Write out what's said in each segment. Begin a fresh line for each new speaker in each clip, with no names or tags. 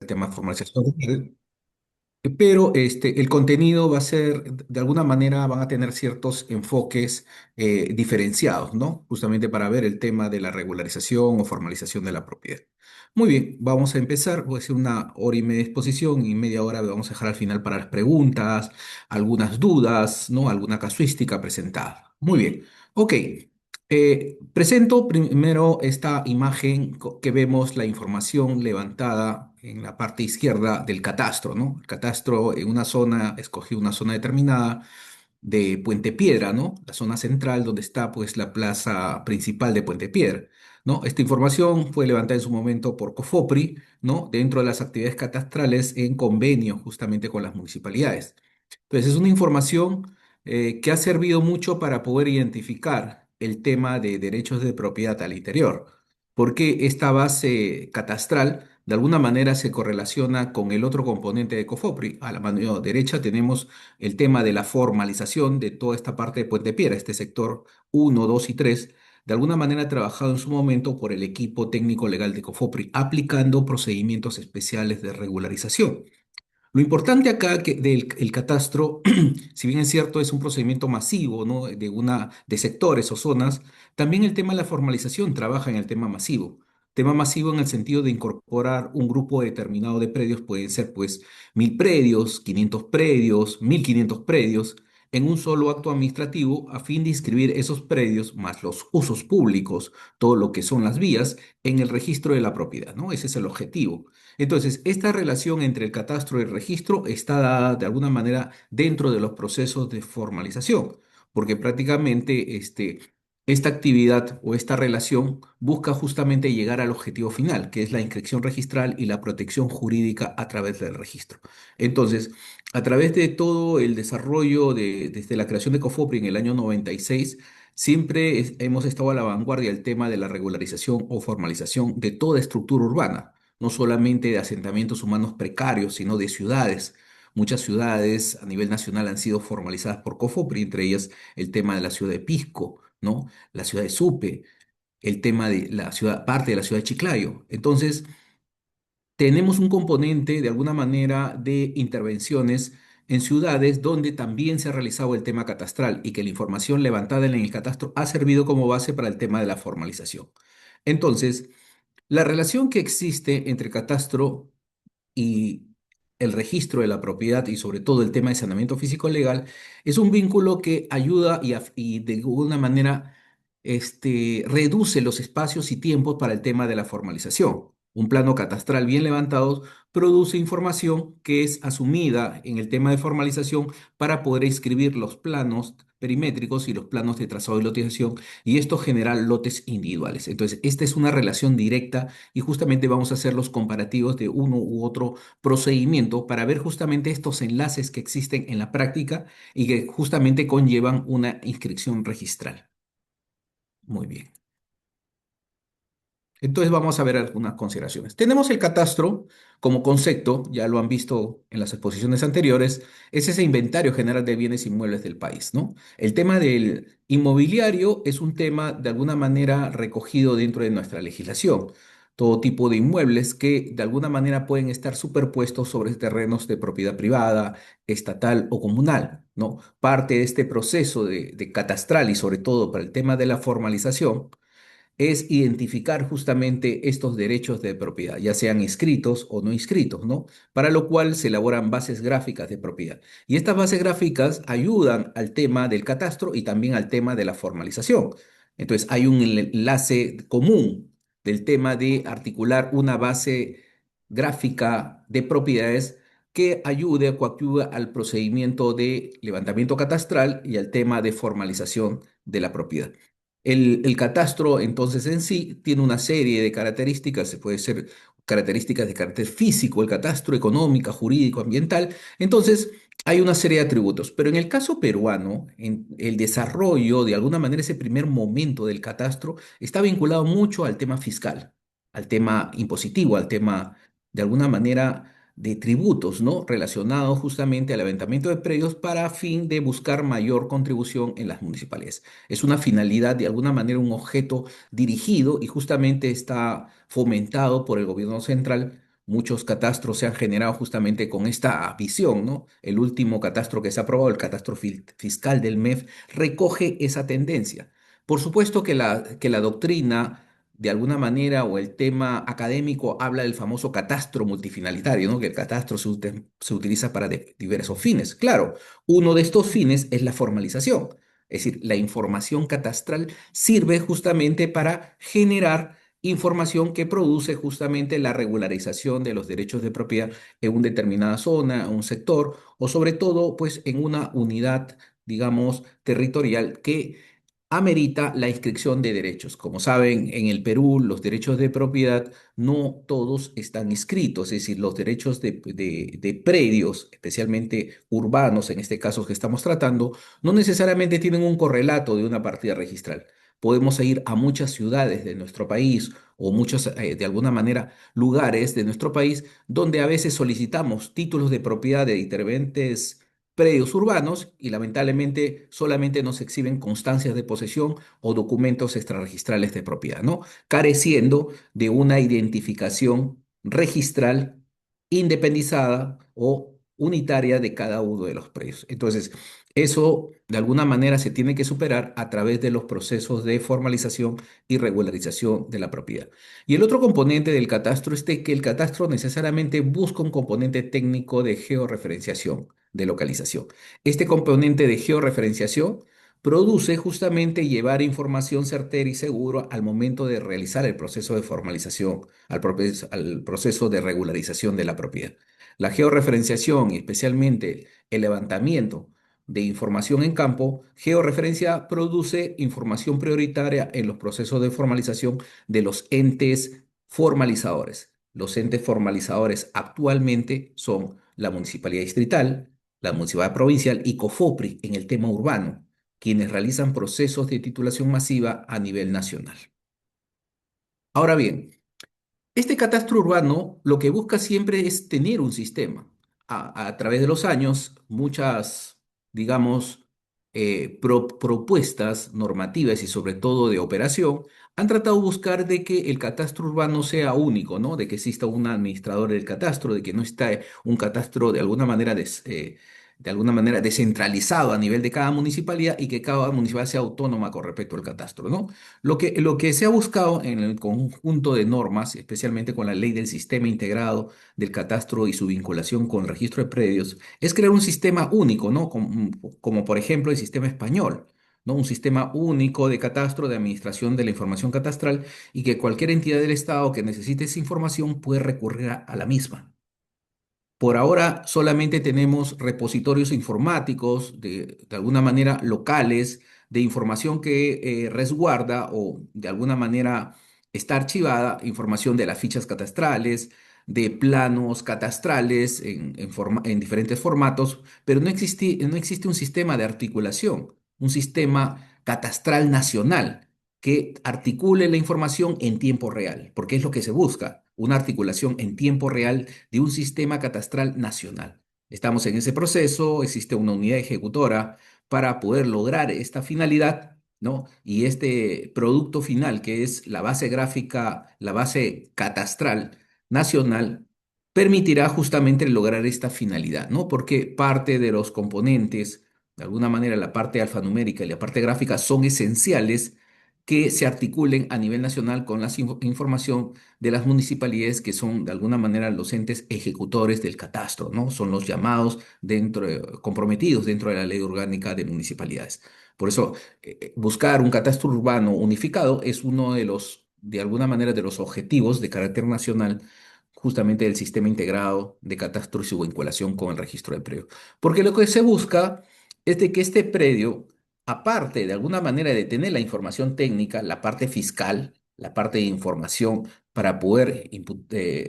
el tema de formalización rural, pero el contenido va a ser, de alguna manera, van a tener ciertos enfoques diferenciados, ¿no? Justamente para ver el tema de la regularización o formalización de la propiedad. Muy bien, vamos a empezar. Voy a hacer una hora y media de exposición y media hora vamos a dejar al final para las preguntas, algunas dudas, ¿no? Alguna casuística presentada. Muy bien. Ok. Presento primero esta imagen que vemos la información levantada en la parte izquierda del catastro, ¿no? El catastro en una zona, escogí una zona determinada de Puente Piedra, ¿no? La zona central donde está pues la plaza principal de Puente Piedra, ¿no? Esta información fue levantada en su momento por COFOPRI, ¿no? Dentro de las actividades catastrales en convenio justamente con las municipalidades. Entonces, es una información que ha servido mucho para poder identificar el tema de derechos de propiedad al interior, porque esta base catastral de alguna manera se correlaciona con el otro componente de COFOPRI. A la mano derecha tenemos el tema de la formalización de toda esta parte de Puente Piedra, este sector uno, 2 y 3, de alguna manera trabajado en su momento por el equipo técnico legal de COFOPRI, aplicando procedimientos especiales de regularización. Lo importante acá que del el catastro, si bien es cierto, es un procedimiento masivo, ¿no? De sectores o zonas, también el tema de la formalización trabaja en el tema masivo. Tema masivo en el sentido de incorporar un grupo determinado de predios, pueden ser pues 1.000 predios, 500 predios, 1.500 predios, en un solo acto administrativo a fin de inscribir esos predios más los usos públicos, todo lo que son las vías, en el registro de la propiedad, ¿no? Ese es el objetivo. Entonces, esta relación entre el catastro y el registro está dada de alguna manera dentro de los procesos de formalización, porque prácticamente esta actividad o esta relación busca justamente llegar al objetivo final, que es la inscripción registral y la protección jurídica a través del registro. Entonces, a través de todo el desarrollo desde la creación de COFOPRI en el año 96, siempre hemos estado a la vanguardia del tema de la regularización o formalización de toda estructura urbana, no solamente de asentamientos humanos precarios, sino de ciudades. Muchas ciudades a nivel nacional han sido formalizadas por COFOPRI, entre ellas el tema de la ciudad de Pisco, ¿no? La ciudad de Supe, el tema de la ciudad, parte de la ciudad de Chiclayo. Entonces, tenemos un componente de alguna manera de intervenciones en ciudades donde también se ha realizado el tema catastral y que la información levantada en el catastro ha servido como base para el tema de la formalización. Entonces, la relación que existe entre catastro y el registro de la propiedad y sobre todo el tema de saneamiento físico legal es un vínculo que ayuda y de alguna manera reduce los espacios y tiempos para el tema de la formalización. Un plano catastral bien levantado produce información que es asumida en el tema de formalización para poder inscribir los planos perimétricos y los planos de trazado y lotización y esto genera lotes individuales. Entonces, esta es una relación directa y justamente vamos a hacer los comparativos de uno u otro procedimiento para ver justamente estos enlaces que existen en la práctica y que justamente conllevan una inscripción registral. Muy bien. Entonces vamos a ver algunas consideraciones. Tenemos el catastro como concepto, ya lo han visto en las exposiciones anteriores, es ese inventario general de bienes inmuebles del país, ¿no? El tema del inmobiliario es un tema de alguna manera recogido dentro de nuestra legislación. Todo tipo de inmuebles que de alguna manera pueden estar superpuestos sobre terrenos de propiedad privada, estatal o comunal, ¿no? Parte de este proceso de catastral y sobre todo para el tema de la formalización es identificar justamente estos derechos de propiedad, ya sean inscritos o no inscritos, ¿no? Para lo cual se elaboran bases gráficas de propiedad. Y estas bases gráficas ayudan al tema del catastro y también al tema de la formalización. Entonces, hay un enlace común del tema de articular una base gráfica de propiedades que ayude o coadyuve al procedimiento de levantamiento catastral y al tema de formalización de la propiedad. El catastro, entonces, en sí, tiene una serie de características, se puede ser características de carácter físico, el catastro, económica, jurídico, ambiental. Entonces, hay una serie de atributos. Pero en el caso peruano, en el desarrollo, de alguna manera, ese primer momento del catastro está vinculado mucho al tema fiscal, al tema impositivo, al tema, de alguna manera, de tributos, ¿no? Relacionados justamente al levantamiento de predios para fin de buscar mayor contribución en las municipalidades. Es una finalidad, de alguna manera, un objeto dirigido y justamente está fomentado por el gobierno central muchos catastros se han generado justamente con esta visión, ¿no? El último catastro que se ha aprobado, el catastro fiscal del MEF, recoge esa tendencia. Por supuesto que la doctrina, de alguna manera, o el tema académico habla del famoso catastro multifinalitario, ¿no? Que el catastro se utiliza para diversos fines. Claro, uno de estos fines es la formalización. Es decir, la información catastral sirve justamente para generar información que produce justamente la regularización de los derechos de propiedad en una determinada zona, un sector, o sobre todo, pues, en una unidad, digamos, territorial que amerita la inscripción de derechos. Como saben, en el Perú los derechos de propiedad no todos están inscritos, es decir, los derechos de predios, especialmente urbanos, en este caso que estamos tratando, no necesariamente tienen un correlato de una partida registral. Podemos ir a muchas ciudades de nuestro país o muchos, de alguna manera, lugares de nuestro país donde a veces solicitamos títulos de propiedad de diferentes predios urbanos y lamentablemente solamente nos exhiben constancias de posesión o documentos extrarregistrales de propiedad, ¿no? Careciendo de una identificación registral independizada o unitaria de cada uno de los predios. Entonces, eso de alguna manera se tiene que superar a través de los procesos de formalización y regularización de la propiedad. Y el otro componente del catastro es de que el catastro necesariamente busca un componente técnico de georreferenciación, de localización. Este componente de georreferenciación produce justamente llevar información certera y segura al momento de realizar el proceso de formalización, al proceso de regularización de la propiedad. La georreferenciación y especialmente el levantamiento de información en campo, georreferencia produce información prioritaria en los procesos de formalización de los entes formalizadores. Los entes formalizadores actualmente son la Municipalidad Distrital, la Municipalidad Provincial y COFOPRI en el tema urbano, quienes realizan procesos de titulación masiva a nivel nacional. Ahora bien, este catastro urbano lo que busca siempre es tener un sistema. A través de los años, muchas, digamos, propuestas normativas y sobre todo de operación han tratado de buscar de que el catastro urbano sea único, ¿no? De que exista un administrador del catastro, de que no esté un catastro de alguna manera descentralizado a nivel de cada municipalidad y que cada municipalidad sea autónoma con respecto al catastro, ¿no? Lo que se ha buscado en el conjunto de normas, especialmente con la ley del sistema integrado del catastro y su vinculación con el registro de predios, es crear un sistema único, ¿no? Como, por ejemplo el sistema español, ¿no? Un sistema único de catastro, de administración de la información catastral y que cualquier entidad del Estado que necesite esa información puede recurrir a la misma. Por ahora solamente tenemos repositorios informáticos, de alguna manera locales, de información que resguarda o de alguna manera está archivada, información de las fichas catastrales, de planos catastrales en diferentes formatos, pero no existe un sistema de articulación, un sistema catastral nacional que articule la información en tiempo real, porque es lo que se busca, una articulación en tiempo real de un sistema catastral nacional. Estamos en ese proceso, existe una unidad ejecutora para poder lograr esta finalidad, ¿no? Y este producto final, que es la base gráfica, la base catastral nacional, permitirá justamente lograr esta finalidad, ¿no? Porque parte de los componentes, de alguna manera la parte alfanumérica y la parte gráfica son esenciales que se articulen a nivel nacional con la información de las municipalidades que son de alguna manera los entes ejecutores del catastro, ¿no? Son los llamados comprometidos dentro de la ley orgánica de municipalidades. Por eso, buscar un catastro urbano unificado es uno de de alguna manera, de los objetivos de carácter nacional justamente del sistema integrado de catastro y su vinculación con el registro de predio. Porque lo que se busca es de que este predio, aparte de alguna manera de tener la información técnica, la parte fiscal, la parte de información para poder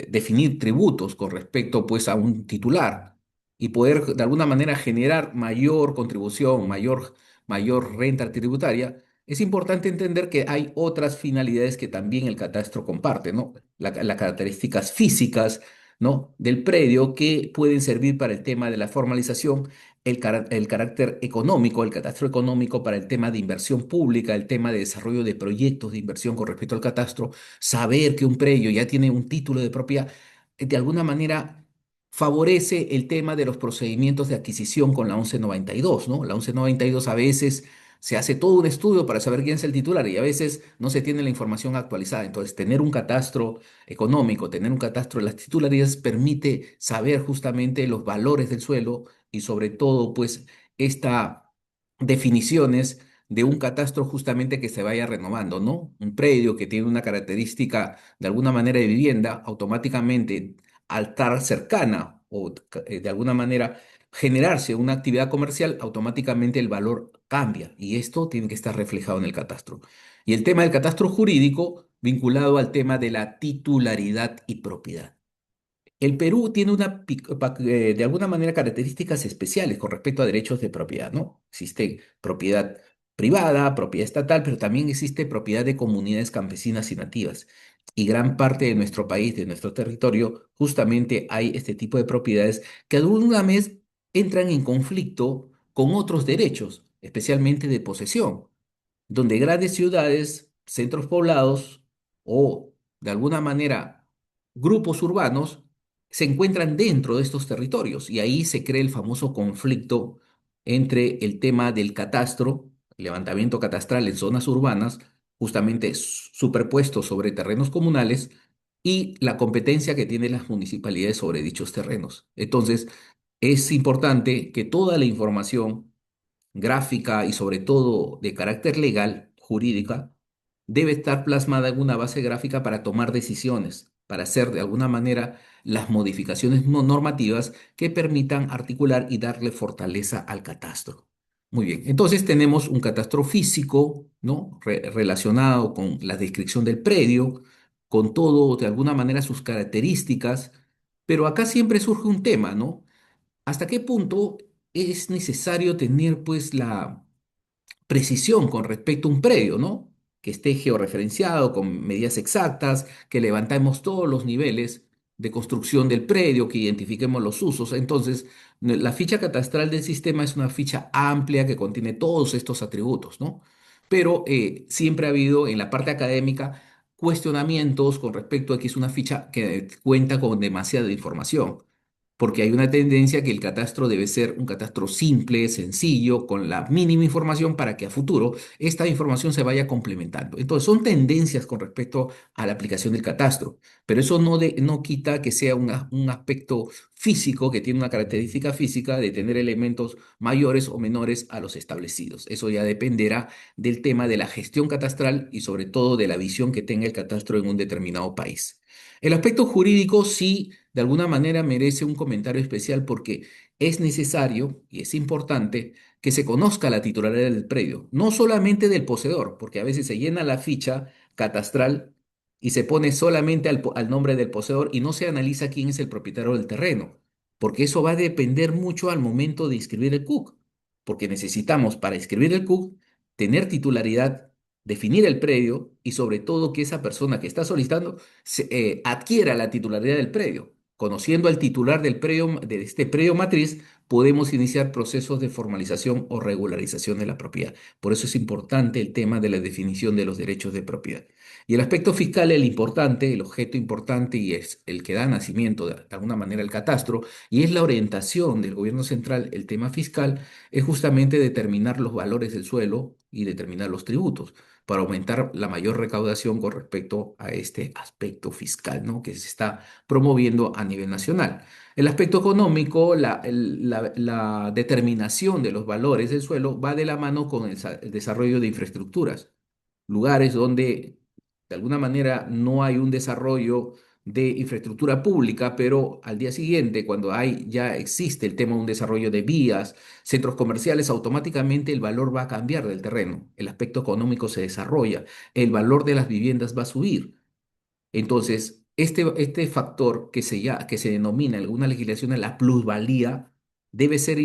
definir tributos con respecto pues a un titular y poder de alguna manera generar mayor contribución, mayor renta tributaria, es importante entender que hay otras finalidades que también el catastro comparte, ¿no? Las características físicas, ¿no? Del predio que pueden servir para el tema de la formalización, el carácter económico, el catastro económico para el tema de inversión pública, el tema de desarrollo de proyectos de inversión con respecto al catastro, saber que un predio ya tiene un título de propiedad de alguna manera favorece el tema de los procedimientos de adquisición con la 1192, ¿no? La 1192 a veces se hace todo un estudio para saber quién es el titular y a veces no se tiene la información actualizada. Entonces, tener un catastro económico, tener un catastro de las titularidades permite saber justamente los valores del suelo y sobre todo, pues, esta definiciones de un catastro justamente que se vaya renovando, ¿no? Un predio que tiene una característica de alguna manera de vivienda, automáticamente al estar cercana o de alguna manera generarse una actividad comercial, automáticamente el valor cambia y esto tiene que estar reflejado en el catastro. Y el tema del catastro jurídico vinculado al tema de la titularidad y propiedad. El Perú tiene de alguna manera características especiales con respecto a derechos de propiedad, ¿no? Existe propiedad privada, propiedad estatal, pero también existe propiedad de comunidades campesinas y nativas. Y gran parte de nuestro país, de nuestro territorio, justamente hay este tipo de propiedades que alguna vez entran en conflicto con otros derechos, especialmente de posesión donde grandes ciudades, centros poblados o de alguna manera grupos urbanos se encuentran dentro de estos territorios y ahí se crea el famoso conflicto entre el tema del catastro, levantamiento catastral en zonas urbanas, justamente superpuesto sobre terrenos comunales, y la competencia que tienen las municipalidades sobre dichos terrenos. Entonces, es importante que toda la información gráfica y sobre todo de carácter legal, jurídica, debe estar plasmada en una base gráfica para tomar decisiones, para hacer de alguna manera las modificaciones normativas que permitan articular y darle fortaleza al catastro. Muy bien, entonces tenemos un catastro físico, ¿no? Relacionado con la descripción del predio, con todo, de alguna manera, sus características, pero acá siempre surge un tema, ¿no? ¿Hasta qué punto es necesario tener pues la precisión con respecto a un predio, ¿no? Que esté georreferenciado con medidas exactas, que levantemos todos los niveles de construcción del predio, que identifiquemos los usos? Entonces, la ficha catastral del sistema es una ficha amplia que contiene todos estos atributos, ¿no? Pero siempre ha habido en la parte académica cuestionamientos con respecto a que es una ficha que cuenta con demasiada información porque hay una tendencia que el catastro debe ser un catastro simple, sencillo, con la mínima información para que a futuro esta información se vaya complementando. Entonces, son tendencias con respecto a la aplicación del catastro, pero eso no quita que sea un aspecto físico, que tiene una característica física de tener elementos mayores o menores a los establecidos. Eso ya dependerá del tema de la gestión catastral y sobre todo de la visión que tenga el catastro en un determinado país. El aspecto jurídico sí, de alguna manera merece un comentario especial porque es necesario y es importante que se conozca la titularidad del predio, no solamente del poseedor, porque a veces se llena la ficha catastral y se pone solamente al nombre del poseedor y no se analiza quién es el propietario del terreno, porque eso va a depender mucho al momento de inscribir el CUC, porque necesitamos para inscribir el CUC tener titularidad, definir el predio y sobre todo que esa persona que está solicitando adquiera la titularidad del predio. Conociendo al titular del predio, de este predio matriz, podemos iniciar procesos de formalización o regularización de la propiedad. Por eso es importante el tema de la definición de los derechos de propiedad. Y el aspecto fiscal, el importante, el objeto importante y es el que da nacimiento de alguna manera al catastro, y es la orientación del gobierno central, el tema fiscal, es justamente determinar los valores del suelo y determinar los tributos para aumentar la mayor recaudación con respecto a este aspecto fiscal, ¿no? Que se está promoviendo a nivel nacional. El aspecto económico, la determinación de los valores del suelo va de la mano con el desarrollo de infraestructuras, lugares donde de alguna manera no hay un desarrollo de infraestructura pública, pero al día siguiente, cuando ya existe el tema de un desarrollo de vías, centros comerciales, automáticamente el valor va a cambiar del terreno, el aspecto económico se desarrolla, el valor de las viviendas va a subir. Entonces, este factor que se denomina en alguna legislación la plusvalía debe ser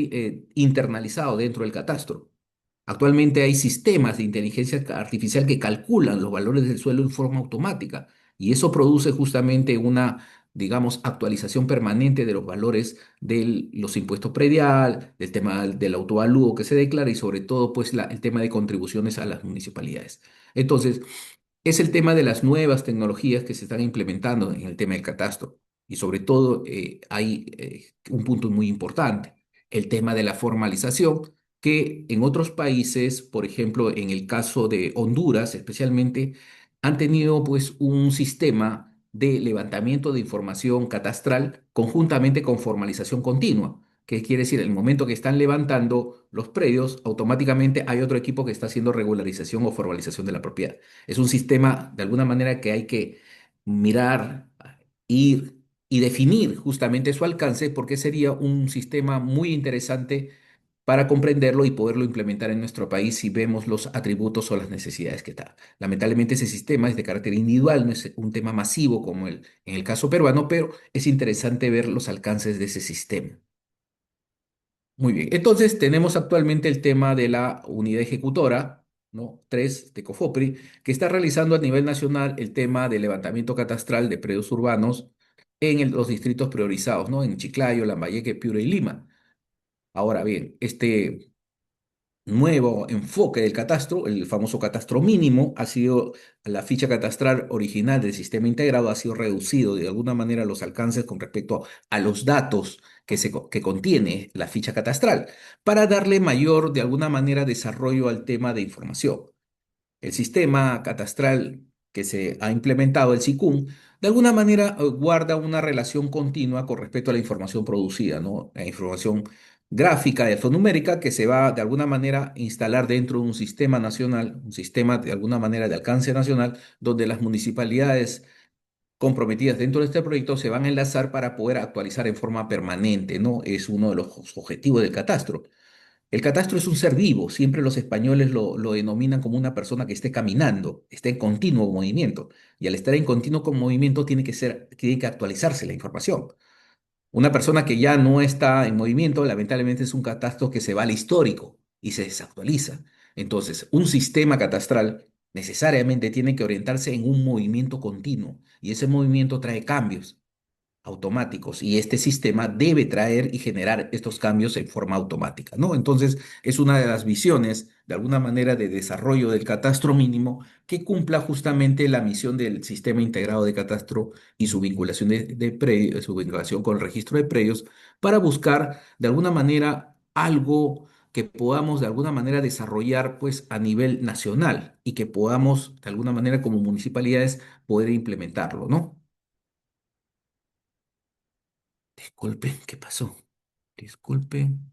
internalizado dentro del catastro. Actualmente hay sistemas de inteligencia artificial que calculan los valores del suelo en forma automática y eso produce justamente una, digamos, actualización permanente de los valores de los impuestos predial, del tema del autoavalúo que se declara y sobre todo pues el tema de contribuciones a las municipalidades. Entonces, es el tema de las nuevas tecnologías que se están implementando en el tema del catastro. Y sobre todo hay un punto muy importante, el tema de la formalización, que en otros países, por ejemplo, en el caso de Honduras especialmente, han tenido pues un sistema de levantamiento de información catastral conjuntamente con formalización continua. ¿Qué quiere decir? En el momento que están levantando los predios, automáticamente hay otro equipo que está haciendo regularización o formalización de la propiedad. Es un sistema, de alguna manera, que hay que mirar, ir y definir justamente su alcance, porque sería un sistema muy interesante para comprenderlo y poderlo implementar en nuestro país si vemos los atributos o las necesidades que está. Lamentablemente ese sistema es de carácter individual, no es un tema masivo como en el caso peruano, pero es interesante ver los alcances de ese sistema. Muy bien, entonces tenemos actualmente el tema de la unidad ejecutora, ¿no? 3 de COFOPRI, que está realizando a nivel nacional el tema de levantamiento catastral de predios urbanos en los distritos priorizados, ¿no? En Chiclayo, Lambayeque, Piura y Lima. Ahora bien, este nuevo enfoque del catastro, el famoso catastro mínimo, ha sido la ficha catastral original del sistema integrado, ha sido reducido de alguna manera los alcances con respecto a los datos que contiene la ficha catastral, para darle mayor, de alguna manera, desarrollo al tema de información. El sistema catastral que se ha implementado, el SICUM, de alguna manera guarda una relación continua con respecto a la información producida, ¿no? La información gráfica y alfanumérica que se va de alguna manera a instalar dentro de un sistema nacional, un sistema de alguna manera de alcance nacional, donde las municipalidades comprometidas dentro de este proyecto se van a enlazar para poder actualizar en forma permanente, ¿no? Es uno de los objetivos del catastro. El catastro es un ser vivo, siempre los españoles lo denominan como una persona que esté caminando, está en continuo movimiento, y al estar en continuo movimiento tiene que actualizarse la información. Una persona que ya no está en movimiento, lamentablemente es un catastro que se va al histórico y se desactualiza. Entonces, un sistema catastral necesariamente tiene que orientarse en un movimiento continuo, y ese movimiento trae cambios automáticos y este sistema debe traer y generar estos cambios en forma automática, ¿no? Entonces, es una de las visiones, de alguna manera, de desarrollo del catastro mínimo que cumpla justamente la misión del sistema integrado de catastro y su vinculación su vinculación con el registro de predios para buscar, de alguna manera, algo que podamos de alguna manera desarrollar pues a nivel nacional y que podamos de alguna manera como municipalidades poder implementarlo, ¿no? Disculpen, ¿qué pasó? Disculpen.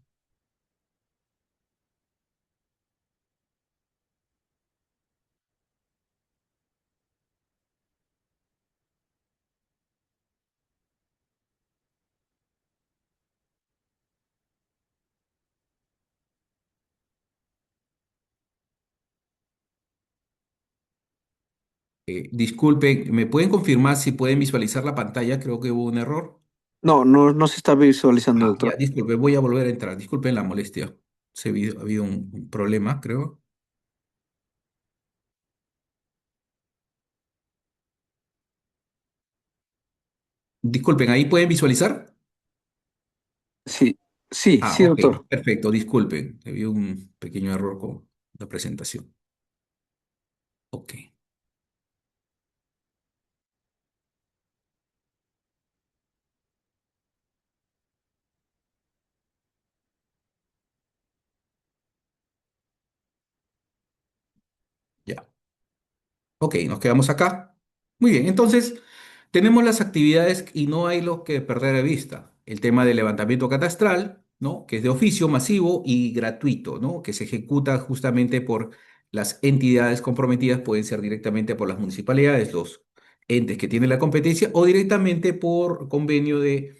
Disculpen, ¿me pueden confirmar si pueden visualizar la pantalla? Creo que hubo un error.
No, no, no se está visualizando,
Ah, ya,
doctor.
disculpe, voy a volver a entrar. Disculpen la molestia. Ha habido un problema, creo. Disculpen, ¿ahí pueden visualizar?
Sí, sí,
Ah,
sí,
ok,
doctor.
perfecto, disculpen. Había un pequeño error con la presentación. Ok, ya. Ok, nos quedamos acá. Muy bien, entonces tenemos las actividades y no hay lo que perder de vista. El tema del levantamiento catastral, ¿no? Que es de oficio masivo y gratuito, ¿no? Que se ejecuta justamente por las entidades comprometidas, pueden ser directamente por las municipalidades, los entes que tienen la competencia, o directamente por convenio de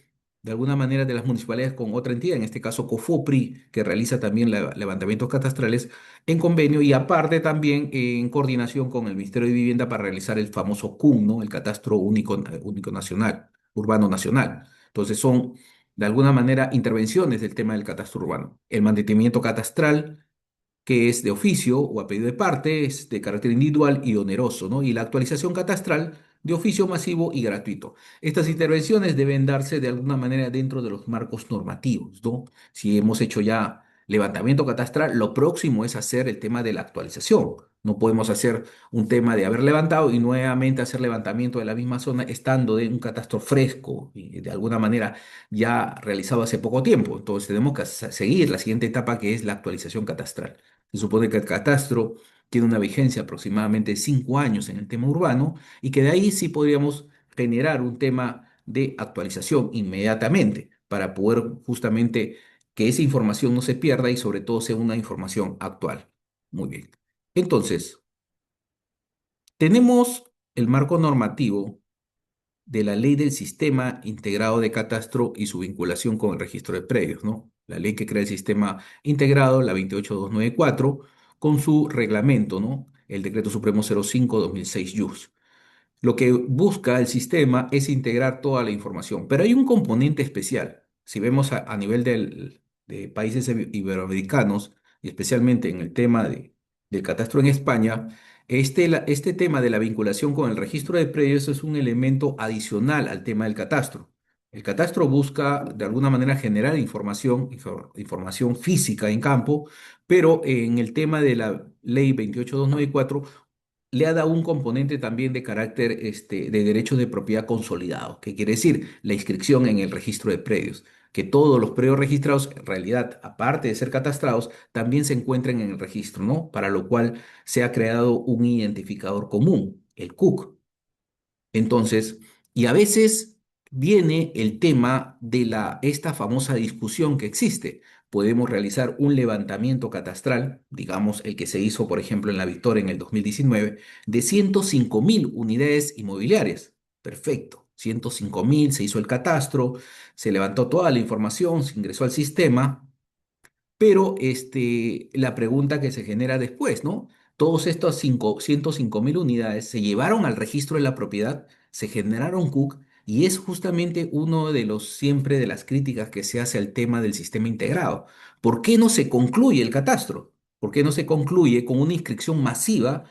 alguna manera de las municipalidades con otra entidad, en este caso COFOPRI, que realiza también levantamientos catastrales en convenio y aparte también en coordinación con el Ministerio de Vivienda para realizar el famoso CUM, ¿no? El Catastro Único Nacional, Urbano Nacional. Entonces son, de alguna manera, intervenciones del tema del catastro urbano. El mantenimiento catastral, que es de oficio o a pedido de parte, es de carácter individual y oneroso, ¿no? Y la actualización catastral de oficio masivo y gratuito. Estas intervenciones deben darse de alguna manera dentro de los marcos normativos, ¿no? Si hemos hecho ya levantamiento catastral, lo próximo es hacer el tema de la actualización. No podemos hacer un tema de haber levantado y nuevamente hacer levantamiento de la misma zona estando de un catastro fresco y de alguna manera ya realizado hace poco tiempo. Entonces tenemos que seguir la siguiente etapa que es la actualización catastral. Se supone que el catastro tiene una vigencia aproximadamente de 5 años en el tema urbano y que de ahí sí podríamos generar un tema de actualización inmediatamente para poder justamente que esa información no se pierda y sobre todo sea una información actual. Muy bien. Entonces, tenemos el marco normativo de la ley del sistema integrado de catastro y su vinculación con el registro de predios, ¿no? La ley que crea el sistema integrado, la 28294, con su reglamento, ¿no? El decreto supremo 05/2006 lo que busca el sistema es integrar toda la información, pero hay un componente especial. Si vemos a nivel de países iberoamericanos, y especialmente en el tema del catastro en España, este tema de la vinculación con el registro de predios es un elemento adicional al tema del catastro. El catastro busca de alguna manera generar información física en campo, pero en el tema de la ley 28294 le ha dado un componente también de carácter de derecho de propiedad consolidado, que quiere decir la inscripción en el registro de predios, que todos los predios registrados, en realidad, aparte de ser catastrados, también se encuentren en el registro, ¿no? Para lo cual se ha creado un identificador común, el CUC. Entonces, y a veces viene el tema de esta famosa discusión que existe. Podemos realizar un levantamiento catastral, digamos el que se hizo, por ejemplo, en La Victoria en el 2019, de 105.000 unidades inmobiliarias. Perfecto. 105.000, se hizo el catastro, se levantó toda la información, se ingresó al sistema, pero la pregunta que se genera después, ¿no? Todos estos 105.000 unidades se llevaron al registro de la propiedad, se generaron CUC y es justamente uno de los siempre de las críticas que se hace al tema del sistema integrado. ¿Por qué no se concluye el catastro? ¿Por qué no se concluye con una inscripción masiva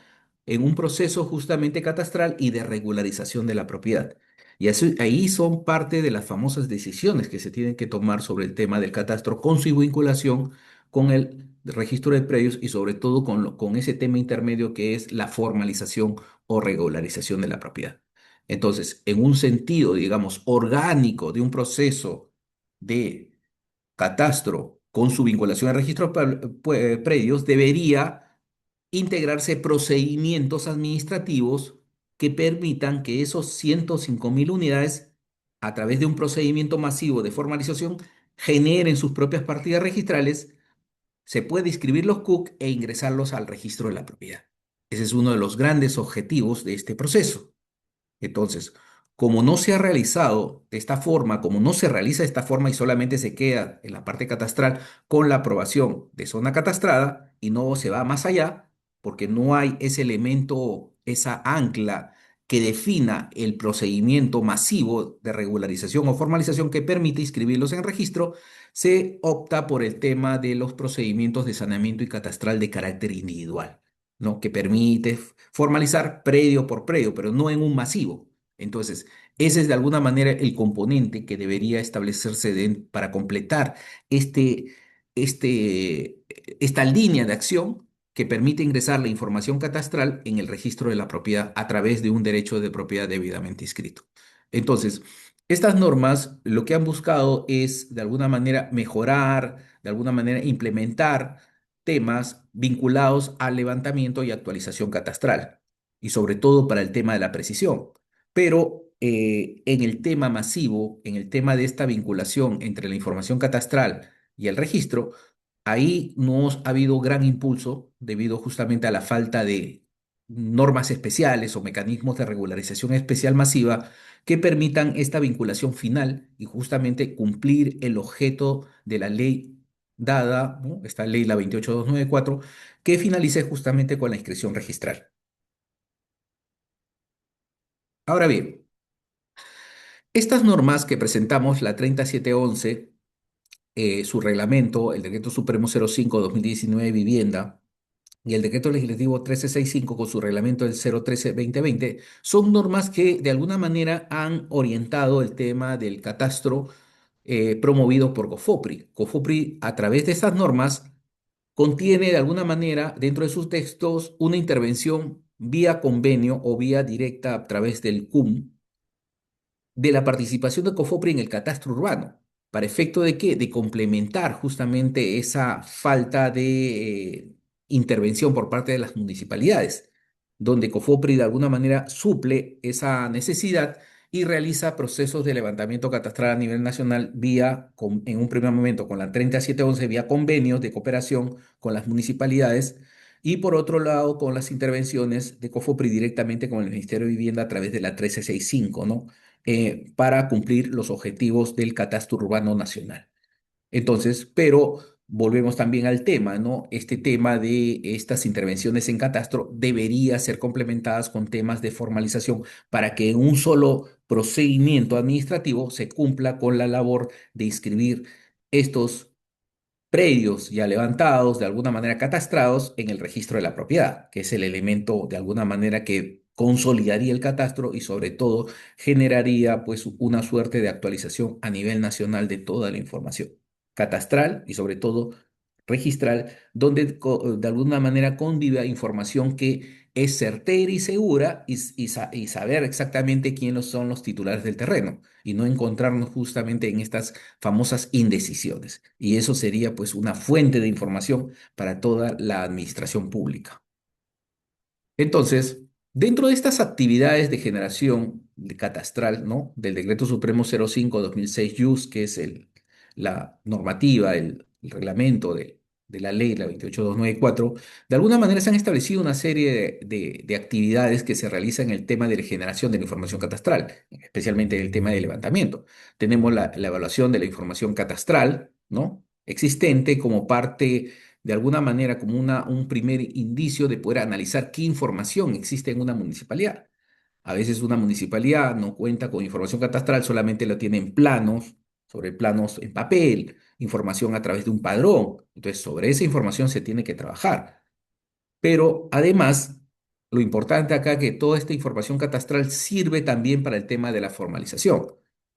en un proceso justamente catastral y de regularización de la propiedad? Y ahí son parte de las famosas decisiones que se tienen que tomar sobre el tema del catastro con su vinculación con el registro de predios y sobre todo con ese tema intermedio que es la formalización o regularización de la propiedad. Entonces, en un sentido, digamos, orgánico de un proceso de catastro con su vinculación al registro de predios, debería integrarse procedimientos administrativos que permitan que esos 105.000 unidades, a través de un procedimiento masivo de formalización, generen sus propias partidas registrales, se puede inscribir los CUC e ingresarlos al registro de la propiedad. Ese es uno de los grandes objetivos de este proceso. Entonces, como no se ha realizado de esta forma, como no se realiza de esta forma y solamente se queda en la parte catastral con la aprobación de zona catastrada y no se va más allá, porque no hay ese elemento, esa ancla que defina el procedimiento masivo de regularización o formalización que permite inscribirlos en registro, se opta por el tema de los procedimientos de saneamiento y catastral de carácter individual, ¿no? Que permite formalizar predio por predio, pero no en un masivo. Entonces, ese es de alguna manera el componente que debería establecerse para completar este, este, esta línea de acción que permite ingresar la información catastral en el registro de la propiedad a través de un derecho de propiedad debidamente inscrito. Entonces, estas normas lo que han buscado es de alguna manera mejorar, de alguna manera implementar temas vinculados al levantamiento y actualización catastral, y sobre todo para el tema de la precisión. Pero en el tema masivo, en el tema de esta vinculación entre la información catastral y el registro, ahí no ha habido gran impulso debido justamente a la falta de normas especiales o mecanismos de regularización especial masiva que permitan esta vinculación final y justamente cumplir el objeto de la ley dada, ¿no? Esta ley, la 28294, que finalice justamente con la inscripción registral. Ahora bien, estas normas que presentamos, la 3711, su reglamento, el Decreto Supremo 05/2019 Vivienda y el Decreto Legislativo 1365 con su reglamento del 013/2020, son normas que de alguna manera han orientado el tema del catastro promovido por COFOPRI. COFOPRI, a través de estas normas, contiene de alguna manera dentro de sus textos una intervención vía convenio o vía directa a través del CUM de la participación de COFOPRI en el catastro urbano. ¿Para efecto de qué? De complementar justamente esa falta de intervención por parte de las municipalidades, donde COFOPRI de alguna manera suple esa necesidad y realiza procesos de levantamiento catastral a nivel nacional en un primer momento con la 3711, vía convenios de cooperación con las municipalidades. Y por otro lado, con las intervenciones de COFOPRI directamente con el Ministerio de Vivienda a través de la 1365, ¿no? Para cumplir los objetivos del catastro urbano nacional. Entonces, pero volvemos también al tema, ¿no? Este tema de estas intervenciones en catastro debería ser complementadas con temas de formalización para que en un solo procedimiento administrativo se cumpla con la labor de inscribir estos predios ya levantados, de alguna manera catastrados en el registro de la propiedad, que es el elemento de alguna manera que consolidaría el catastro y sobre todo generaría pues una suerte de actualización a nivel nacional de toda la información catastral y sobre todo registral, donde de alguna manera convive información que es certera y segura y saber exactamente quiénes son los titulares del terreno y no encontrarnos justamente en estas famosas indecisiones. Y eso sería pues una fuente de información para toda la administración pública. Entonces, dentro de estas actividades de generación de catastral, ¿no? Del Decreto Supremo 05/2006 JUS, que es la normativa, el reglamento de la ley, la 28294, de alguna manera se han establecido una serie de actividades que se realizan en el tema de la generación de la información catastral, especialmente en el tema de levantamiento. Tenemos la evaluación de la información catastral, ¿no? Existente como parte de alguna manera como un primer indicio de poder analizar qué información existe en una municipalidad. A veces una municipalidad no cuenta con información catastral, solamente lo tiene en planos, sobre planos en papel, información a través de un padrón. Entonces, sobre esa información se tiene que trabajar. Pero además, lo importante acá es que toda esta información catastral sirve también para el tema de la formalización.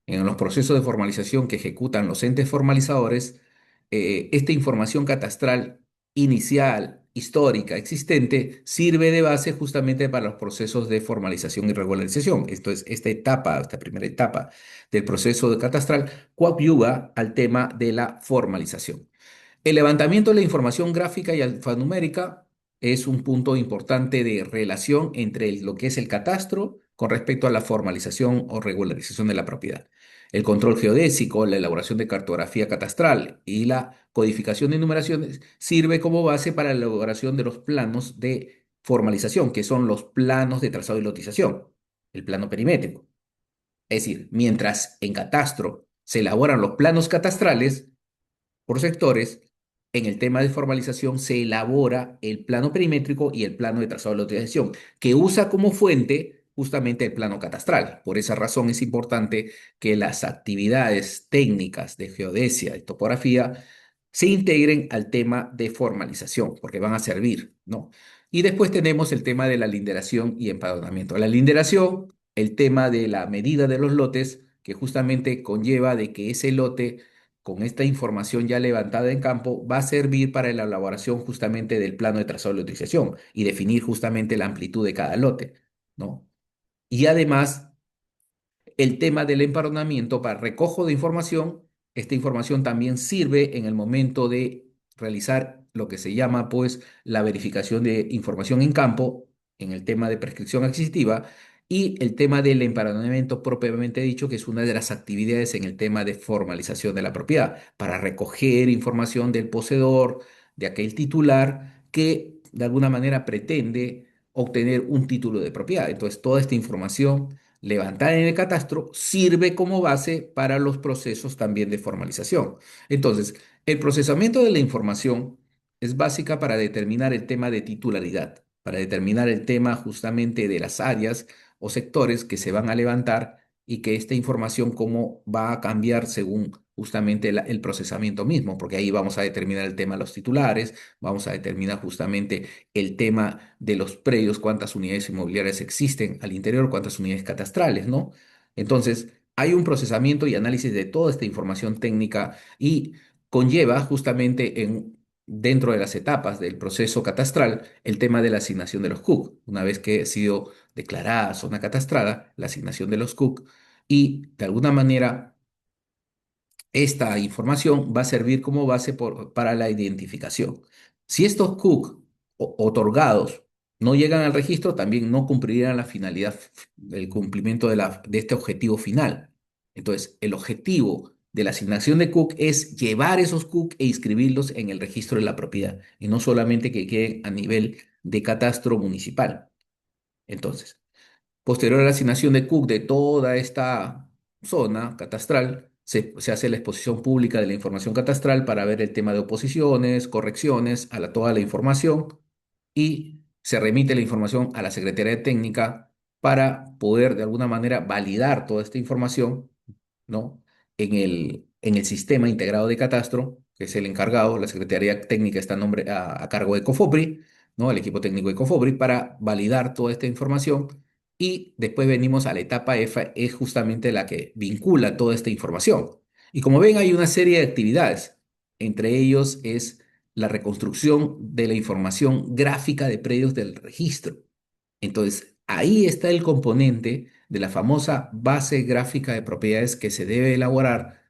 En los procesos de formalización que ejecutan los entes formalizadores, esta información catastral inicial, histórica, existente, sirve de base justamente para los procesos de formalización y regularización. Esto es, esta etapa, esta primera etapa del proceso de catastral, coadyuva al tema de la formalización. El levantamiento de la información gráfica y alfanumérica es un punto importante de relación entre lo que es el catastro con respecto a la formalización o regularización de la propiedad. El control geodésico, la elaboración de cartografía catastral y la codificación de numeraciones sirve como base para la elaboración de los planos de formalización, que son los planos de trazado y lotización, el plano perimétrico. Es decir, mientras en catastro se elaboran los planos catastrales, por sectores, en el tema de formalización se elabora el plano perimétrico y el plano de trazado de lotización, que usa como fuente justamente el plano catastral. Por esa razón es importante que las actividades técnicas de geodesia y topografía se integren al tema de formalización, porque van a servir, ¿no? Y después tenemos el tema de la linderación y empadronamiento. La linderación, el tema de la medida de los lotes, que justamente conlleva de que ese lote con esta información ya levantada en campo, va a servir para la elaboración justamente del plano de trazado de la utilización y definir justamente la amplitud de cada lote, ¿no? Y además, el tema del empadronamiento para recojo de información, esta información también sirve en el momento de realizar lo que se llama, pues, la verificación de información en campo, en el tema de prescripción adquisitiva, y el tema del empadronamiento propiamente dicho, que es una de las actividades en el tema de formalización de la propiedad, para recoger información del poseedor, de aquel titular que de alguna manera pretende obtener un título de propiedad. Entonces, toda esta información levantada en el catastro sirve como base para los procesos también de formalización. Entonces, el procesamiento de la información es básica para determinar el tema de titularidad, para determinar el tema justamente de las áreas o sectores que se van a levantar y que esta información cómo va a cambiar según justamente el procesamiento mismo, porque ahí vamos a determinar el tema de los titulares, vamos a determinar justamente el tema de los predios, cuántas unidades inmobiliarias existen al interior, cuántas unidades catastrales, ¿no? Entonces, hay un procesamiento y análisis de toda esta información técnica y conlleva justamente en dentro de las etapas del proceso catastral el tema de la asignación de los CUC. Una vez que ha sido declarada zona catastrada, la asignación de los CUC y de alguna manera esta información va a servir como base para la identificación. Si estos CUC otorgados no llegan al registro, también no cumplirían la finalidad, el cumplimiento de este objetivo final. Entonces, el objetivo de la asignación de CUC es llevar esos CUC e inscribirlos en el registro de la propiedad y no solamente que queden a nivel de catastro municipal. Entonces, posterior a la asignación de Cook de toda esta zona catastral, se hace la exposición pública de la información catastral para ver el tema de oposiciones, correcciones a toda la información y se remite la información a la Secretaría Técnica para poder de alguna manera validar toda esta información, ¿no? En el sistema integrado de catastro, que es el encargado, la Secretaría Técnica está a cargo de Cofopri, ¿no? El equipo técnico de Cofopri para validar toda esta información y después venimos a la etapa F, es justamente la que vincula toda esta información. Y como ven, hay una serie de actividades. Entre ellos es la reconstrucción de la información gráfica de predios del registro. Entonces, ahí está el componente de la famosa base gráfica de propiedades que se debe elaborar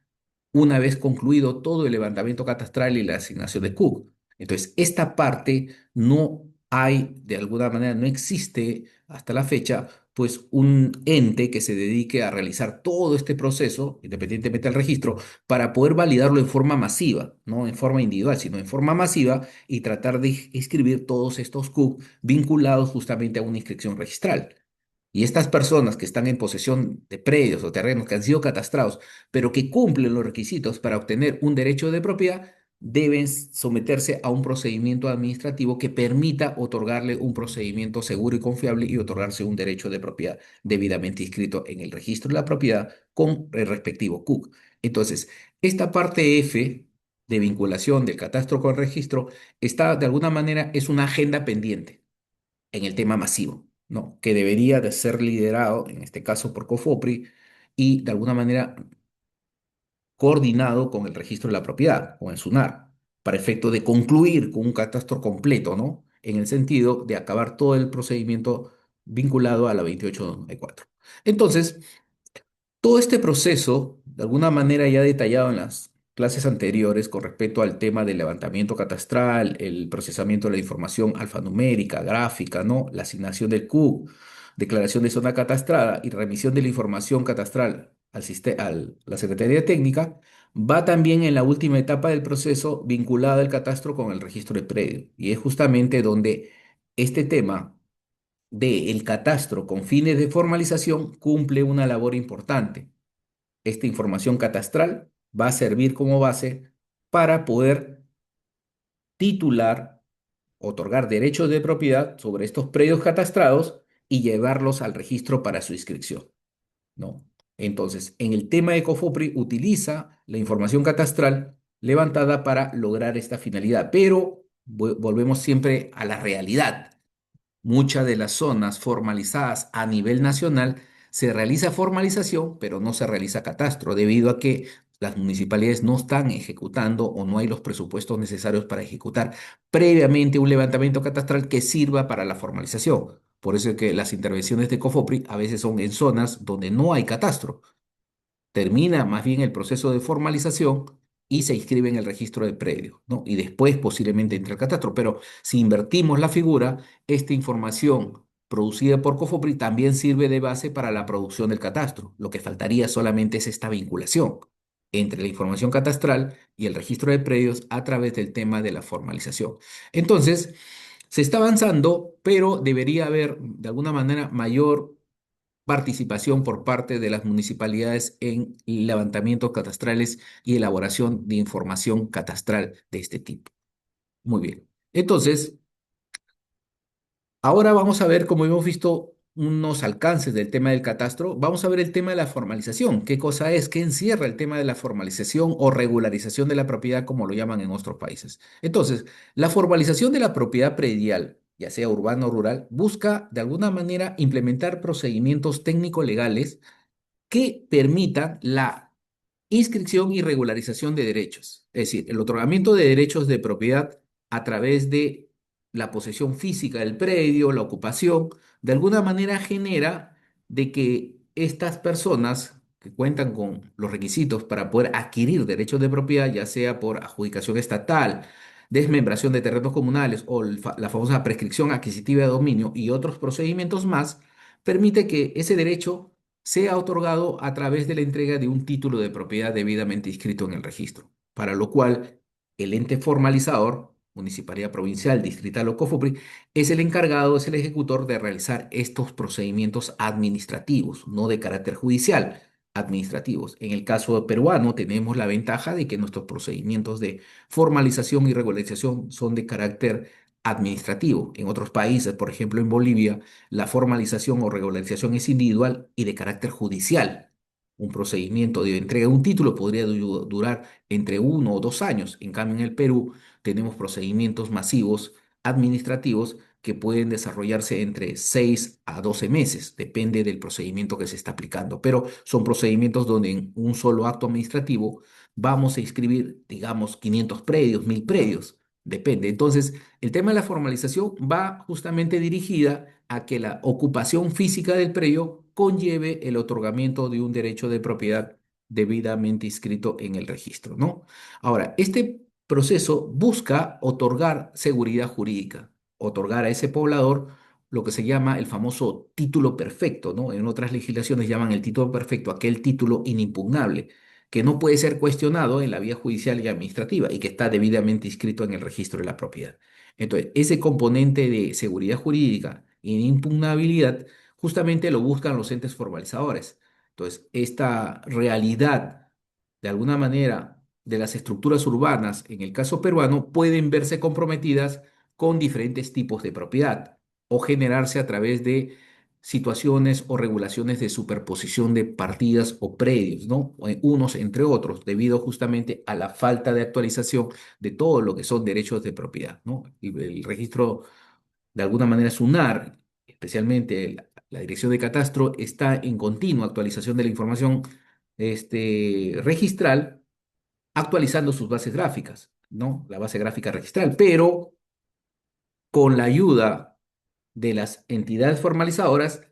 una vez concluido todo el levantamiento catastral y la asignación de Cook. Entonces, esta parte no hay, de alguna manera, no existe hasta la fecha, pues un ente que se dedique a realizar todo este proceso, independientemente del registro, para poder validarlo en forma masiva, no en forma individual, sino en forma masiva y tratar de inscribir todos estos Cook vinculados justamente a una inscripción registral. Y estas personas que están en posesión de predios o terrenos que han sido catastrados, pero que cumplen los requisitos para obtener un derecho de propiedad, deben someterse a un procedimiento administrativo que permita otorgarle un procedimiento seguro y confiable y otorgarse un derecho de propiedad debidamente inscrito en el registro de la propiedad con el respectivo CUC. Entonces, esta parte F de vinculación del catastro con el registro está de alguna manera, es una agenda pendiente en el tema masivo, ¿no? Que debería de ser liderado, en este caso por COFOPRI, y de alguna manera coordinado con el registro de la propiedad, con el SUNAR, para efecto de concluir con un catastro completo, ¿no? En el sentido de acabar todo el procedimiento vinculado a la 2894. Entonces, todo este proceso, de alguna manera ya detallado en las clases anteriores con respecto al tema del levantamiento catastral, el procesamiento de la información alfanumérica, gráfica, ¿no? La asignación del CUB, declaración de zona catastrada y remisión de la información catastral a la Secretaría Técnica, va también en la última etapa del proceso vinculada al catastro con el registro de predio. Y es justamente donde este tema del catastro con fines de formalización cumple una labor importante. Esta información catastral va a servir como base para poder titular, otorgar derechos de propiedad sobre estos predios catastrados y llevarlos al registro para su inscripción, ¿no? Entonces, en el tema de Cofopri utiliza la información catastral levantada para lograr esta finalidad, pero volvemos siempre a la realidad. Muchas de las zonas formalizadas a nivel nacional se realiza formalización, pero no se realiza catastro, debido a que las municipalidades no están ejecutando o no hay los presupuestos necesarios para ejecutar previamente un levantamiento catastral que sirva para la formalización. Por eso es que las intervenciones de COFOPRI a veces son en zonas donde no hay catastro. Termina más bien el proceso de formalización y se inscribe en el registro de predio, ¿no? Y después posiblemente entra el catastro. Pero si invertimos la figura, esta información producida por Cofopri también sirve de base para la producción del catastro. Lo que faltaría solamente es esta vinculación entre la información catastral y el registro de predios a través del tema de la formalización. Entonces, se está avanzando, pero debería haber de alguna manera mayor participación por parte de las municipalidades en levantamientos catastrales y elaboración de información catastral de este tipo. Muy bien. Entonces, ahora vamos a ver, como hemos visto, unos alcances del tema del catastro. Vamos a ver el tema de la formalización. ¿Qué cosa es? ¿Qué encierra el tema de la formalización o regularización de la propiedad, como lo llaman en otros países? Entonces, la formalización de la propiedad predial, ya sea urbana o rural, busca de alguna manera implementar procedimientos técnico-legales que permitan la inscripción y regularización de derechos, es decir, el otorgamiento de derechos de propiedad a través de la posesión física del predio, la ocupación, de alguna manera genera de que estas personas que cuentan con los requisitos para poder adquirir derechos de propiedad, ya sea por adjudicación estatal, desmembración de terrenos comunales o la famosa prescripción adquisitiva de dominio y otros procedimientos más, permite que ese derecho sea otorgado a través de la entrega de un título de propiedad debidamente inscrito en el registro, para lo cual el ente formalizador, Municipalidad Provincial, Distrital o COFOPRI, es el encargado, es el ejecutor de realizar estos procedimientos administrativos, no de carácter judicial, administrativos. En el caso peruano tenemos la ventaja de que nuestros procedimientos de formalización y regularización son de carácter administrativo. En otros países, por ejemplo en Bolivia, la formalización o regularización es individual y de carácter judicial. Un procedimiento de entrega de un título podría durar entre 1 o 2 años. En cambio, en el Perú tenemos procedimientos masivos administrativos que pueden desarrollarse entre 6 a 12 meses, depende del procedimiento que se está aplicando. Pero son procedimientos donde en un solo acto administrativo vamos a inscribir, digamos, 500 predios, 1000 predios, depende. Entonces, el tema de la formalización va justamente dirigida a que la ocupación física del predio conlleve el otorgamiento de un derecho de propiedad debidamente inscrito en el registro, ¿no? Ahora, este proceso busca otorgar seguridad jurídica, otorgar a ese poblador lo que se llama el famoso título perfecto, ¿no? En otras legislaciones llaman el título perfecto aquel título inimpugnable, que no puede ser cuestionado en la vía judicial y administrativa y que está debidamente inscrito en el registro de la propiedad. Entonces, ese componente de seguridad jurídica y de impugnabilidad justamente lo buscan los entes formalizadores. Entonces, esta realidad, de alguna manera, de las estructuras urbanas, en el caso peruano, pueden verse comprometidas con diferentes tipos de propiedad o generarse a través de situaciones o regulaciones de superposición de partidas o predios, ¿no? Unos entre otros, debido justamente a la falta de actualización de todo lo que son derechos de propiedad, ¿no? El registro, de alguna manera, SUNAR, especialmente la Dirección de Catastro, está en continua actualización de la información registral, actualizando sus bases gráficas, ¿no? La base gráfica registral, pero con la ayuda de las entidades formalizadoras,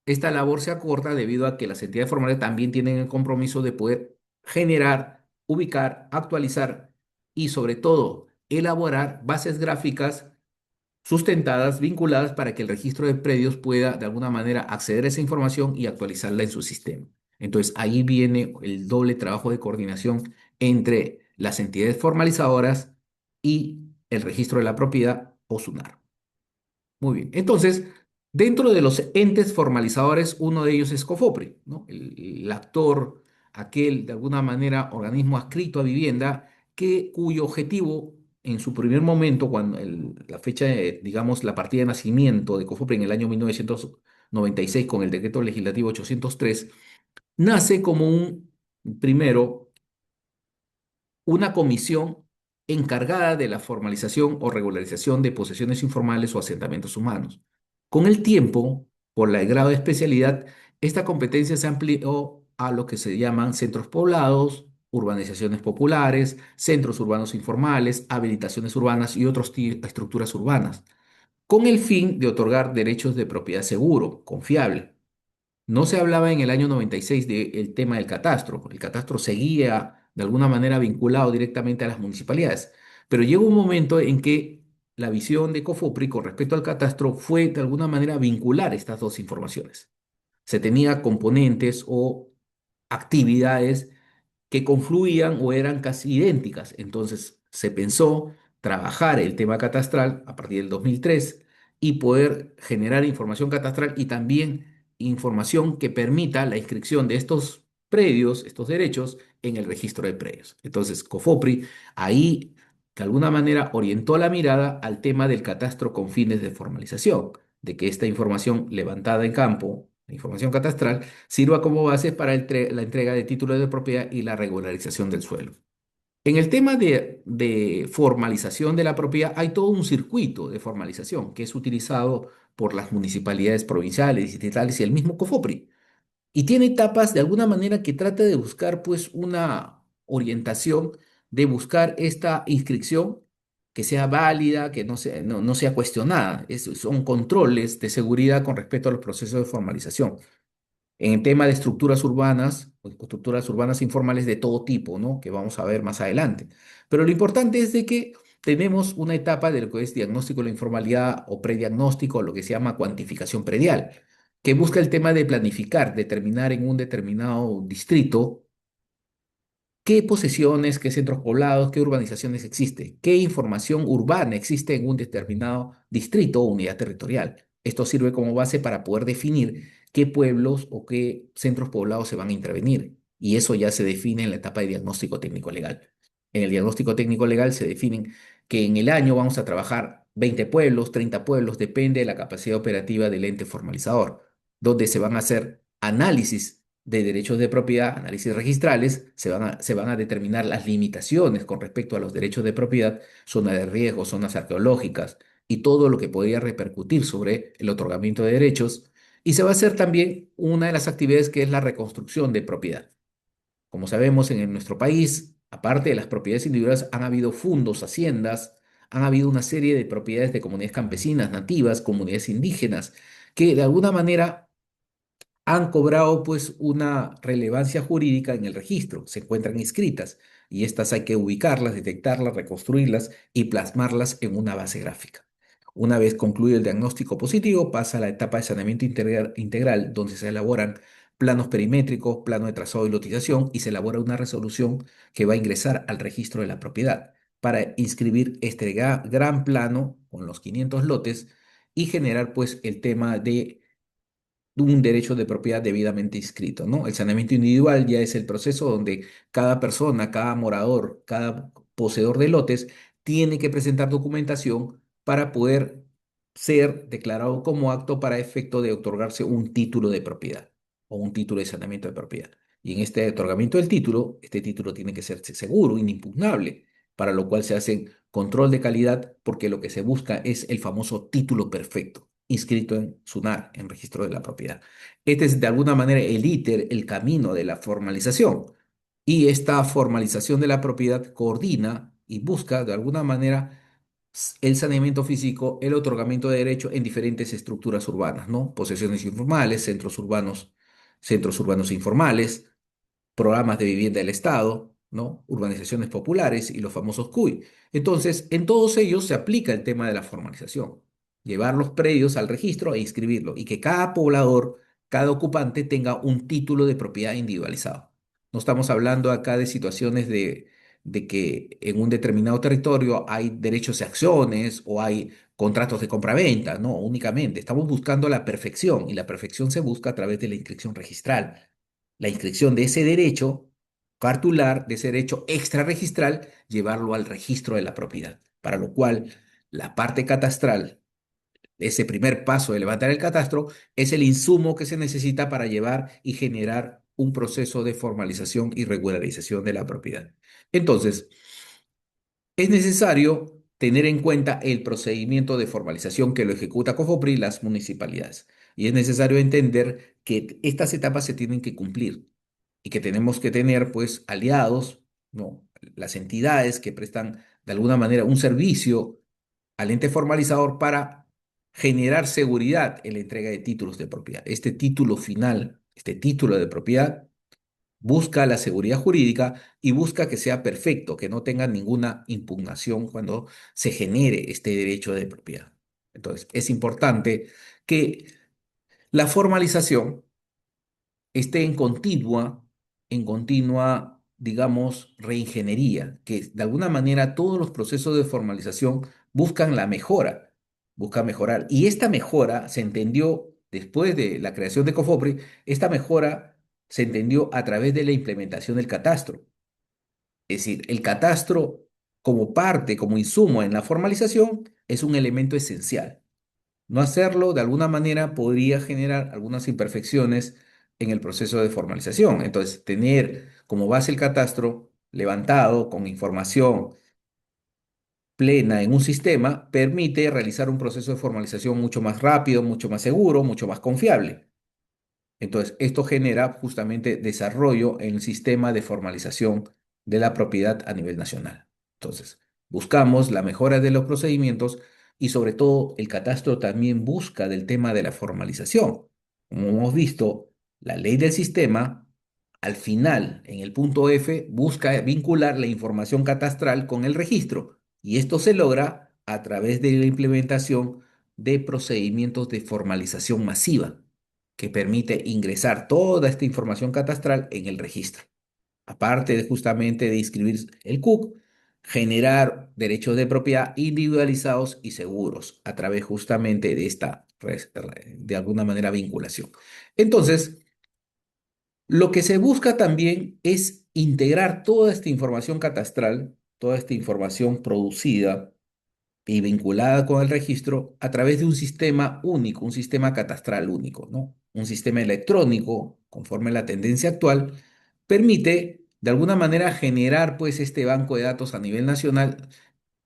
esta labor se acorta debido a que las entidades formales también tienen el compromiso de poder generar, ubicar, actualizar y sobre todo elaborar bases gráficas sustentadas, vinculadas para que el registro de predios pueda de alguna manera acceder a esa información y actualizarla en su sistema. Entonces ahí viene el doble trabajo de coordinación entre las entidades formalizadoras y el registro de la propiedad o SUNAR. Muy bien. Entonces, dentro de los entes formalizadores, uno de ellos es COFOPRI, ¿no? El actor, aquel, de alguna manera, organismo adscrito a vivienda, cuyo objetivo, en su primer momento, cuando la fecha, digamos, la partida de nacimiento de COFOPRI en el año 1996, con el decreto legislativo 803, nace como primero, una comisión encargada de la formalización o regularización de posesiones informales o asentamientos humanos. Con el tiempo, por el grado de especialidad, esta competencia se amplió a lo que se llaman centros poblados, urbanizaciones populares, centros urbanos informales, habilitaciones urbanas y otras estructuras urbanas, con el fin de otorgar derechos de propiedad seguro, confiable. No se hablaba en el año 96 del tema del catastro. El catastro seguía de alguna manera vinculado directamente a las municipalidades. Pero llegó un momento en que la visión de COFOPRI con respecto al catastro fue de alguna manera vincular estas dos informaciones. Se tenía componentes o actividades que confluían o eran casi idénticas. Entonces se pensó trabajar el tema catastral a partir del 2003 y poder generar información catastral y también información que permita la inscripción de estos predios, estos derechos, en el registro de predios. Entonces, COFOPRI ahí de alguna manera orientó la mirada al tema del catastro con fines de formalización, de que esta información levantada en campo, la información catastral, sirva como base para la entrega de títulos de propiedad y la regularización del suelo. En el tema de formalización de la propiedad, hay todo un circuito de formalización que es utilizado por las municipalidades provinciales, distritales y el mismo COFOPRI. Y tiene etapas de alguna manera que trata de buscar pues una orientación de buscar esta inscripción que sea válida, que no sea cuestionada. Son controles de seguridad con respecto a los procesos de formalización. En el tema de estructuras urbanas, o estructuras urbanas informales de todo tipo, ¿no? Que vamos a ver más adelante. Pero lo importante es de que tenemos una etapa de lo que es diagnóstico de la informalidad o prediagnóstico, lo que se llama cuantificación predial, que busca el tema de planificar, determinar en un determinado distrito qué posesiones, qué centros poblados, qué urbanizaciones existen, qué información urbana existe en un determinado distrito o unidad territorial. Esto sirve como base para poder definir qué pueblos o qué centros poblados se van a intervenir. Y eso ya se define en la etapa de diagnóstico técnico legal. En el diagnóstico técnico legal se definen que en el año vamos a trabajar 20 pueblos, 30 pueblos, depende de la capacidad operativa del ente formalizador, donde se van a hacer análisis de derechos de propiedad, análisis registrales, se van a determinar las limitaciones con respecto a los derechos de propiedad, zona de riesgo, zonas arqueológicas y todo lo que podría repercutir sobre el otorgamiento de derechos. Y se va a hacer también una de las actividades que es la reconstrucción de propiedad. Como sabemos, en nuestro país, aparte de las propiedades individuales, han habido fundos, haciendas, han habido una serie de propiedades de comunidades campesinas, nativas, comunidades indígenas, que de alguna manera han cobrado pues una relevancia jurídica en el registro, se encuentran inscritas y estas hay que ubicarlas, detectarlas, reconstruirlas y plasmarlas en una base gráfica. Una vez concluido el diagnóstico positivo, pasa a la etapa de saneamiento integral, donde se elaboran planos perimétricos, plano de trazado y lotización y se elabora una resolución que va a ingresar al registro de la propiedad para inscribir este gran plano con los 500 lotes y generar pues el tema de un derecho de propiedad debidamente inscrito, ¿no? El saneamiento individual ya es el proceso donde cada persona, cada morador, cada poseedor de lotes tiene que presentar documentación para poder ser declarado como acto para efecto de otorgarse un título de propiedad o un título de saneamiento de propiedad. Y en este otorgamiento del título, este título tiene que ser seguro, inimpugnable, para lo cual se hace control de calidad porque lo que se busca es el famoso título perfecto inscrito en SUNAR, en registro de la propiedad. Este es de alguna manera el íter, el camino de la formalización. Y esta formalización de la propiedad coordina y busca de alguna manera el saneamiento físico, el otorgamiento de derecho en diferentes estructuras urbanas, ¿no? Posesiones informales, centros urbanos informales, programas de vivienda del Estado, ¿no? Urbanizaciones populares y los famosos CUI. Entonces, en todos ellos se aplica el tema de la formalización, llevar los predios al registro e inscribirlo y que cada poblador, cada ocupante tenga un título de propiedad individualizado. No estamos hablando acá de situaciones de que en un determinado territorio hay derechos de acciones o hay contratos de compraventa, no, únicamente. Estamos buscando la perfección y la perfección se busca a través de la inscripción registral, la inscripción de ese derecho cartular, de ese derecho extrarregistral, llevarlo al registro de la propiedad, para lo cual la parte catastral, ese primer paso de levantar el catastro, es el insumo que se necesita para llevar y generar un proceso de formalización y regularización de la propiedad. Entonces, es necesario tener en cuenta el procedimiento de formalización que lo ejecuta COFOPRI y las municipalidades. Y es necesario entender que estas etapas se tienen que cumplir y que tenemos que tener, pues, aliados, ¿no? Las entidades que prestan de alguna manera un servicio al ente formalizador para generar seguridad en la entrega de títulos de propiedad. Este título final, este título de propiedad, busca la seguridad jurídica y busca que sea perfecto, que no tenga ninguna impugnación cuando se genere este derecho de propiedad. Entonces, es importante que la formalización esté en continua, digamos, reingeniería, que de alguna manera todos los procesos de formalización buscan la mejora, buscan mejorar. Y esta mejora se entendió después de la creación de COFOPRI, esta mejora se entendió a través de la implementación del catastro. Es decir, el catastro como parte, como insumo en la formalización, es un elemento esencial. No hacerlo de alguna manera podría generar algunas imperfecciones en el proceso de formalización. Entonces, tener como base el catastro levantado con información plena en un sistema permite realizar un proceso de formalización mucho más rápido, mucho más seguro, mucho más confiable. Entonces, esto genera justamente desarrollo en el sistema de formalización de la propiedad a nivel nacional. Entonces, Buscamos la mejora de los procedimientos y sobre todo el catastro también busca del tema de la formalización. Como hemos visto, la ley del sistema, al final, en el punto F, busca vincular la información catastral con el registro y esto se logra a través de la implementación de procedimientos de formalización masiva que permite ingresar toda esta información catastral en el registro. Aparte de justamente de inscribir el CUC, generar derechos de propiedad individualizados y seguros a través justamente de esta, de alguna manera, vinculación. Entonces, lo que se busca también es integrar toda esta información catastral, toda esta información producida y vinculada con el registro a través de un sistema único, un sistema catastral único, ¿no? Un sistema electrónico, conforme a la tendencia actual, permite de alguna manera generar pues este banco de datos a nivel nacional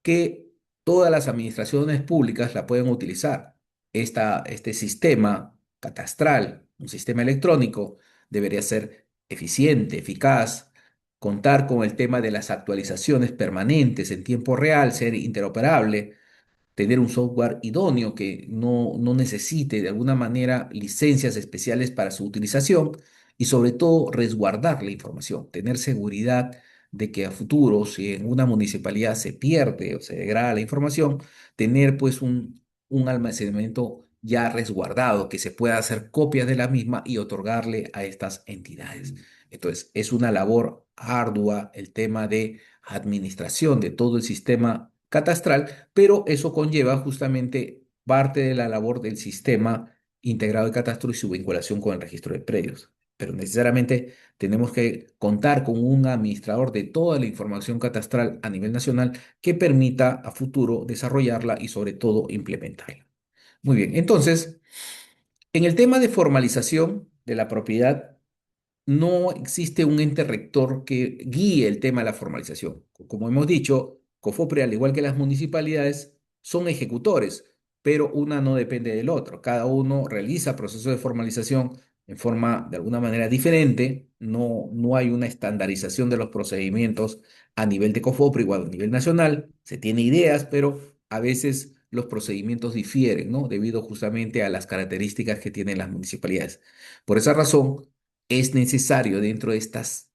que todas las administraciones públicas la pueden utilizar. Este sistema catastral, un sistema electrónico, debería ser eficiente, eficaz, contar con el tema de las actualizaciones permanentes en tiempo real, ser interoperable, tener un software idóneo que no necesite de alguna manera licencias especiales para su utilización y sobre todo resguardar la información, tener seguridad de que a futuro, si en una municipalidad se pierde o se degrada la información, tener pues un almacenamiento ya resguardado, que se pueda hacer copias de la misma y otorgarle a estas entidades. Entonces, es una labor ardua el tema de administración de todo el sistema catastral, pero eso conlleva justamente parte de la labor del sistema integrado de catastro y su vinculación con el registro de predios. Pero necesariamente tenemos que contar con un administrador de toda la información catastral a nivel nacional que permita a futuro desarrollarla y sobre todo implementarla. Muy bien, entonces, en el tema de formalización de la propiedad, no existe un ente rector que guíe el tema de la formalización. Como hemos dicho, COFOPRE, al igual que las municipalidades, son ejecutores, pero una no depende del otro. Cada uno realiza procesos de formalización en forma, de alguna manera, diferente. No hay una estandarización de los procedimientos a nivel de COFOPRE igual a nivel nacional. Se tiene ideas, pero a veces los procedimientos difieren, ¿no? Debido justamente a las características que tienen las municipalidades. Por esa razón, es necesario dentro de estas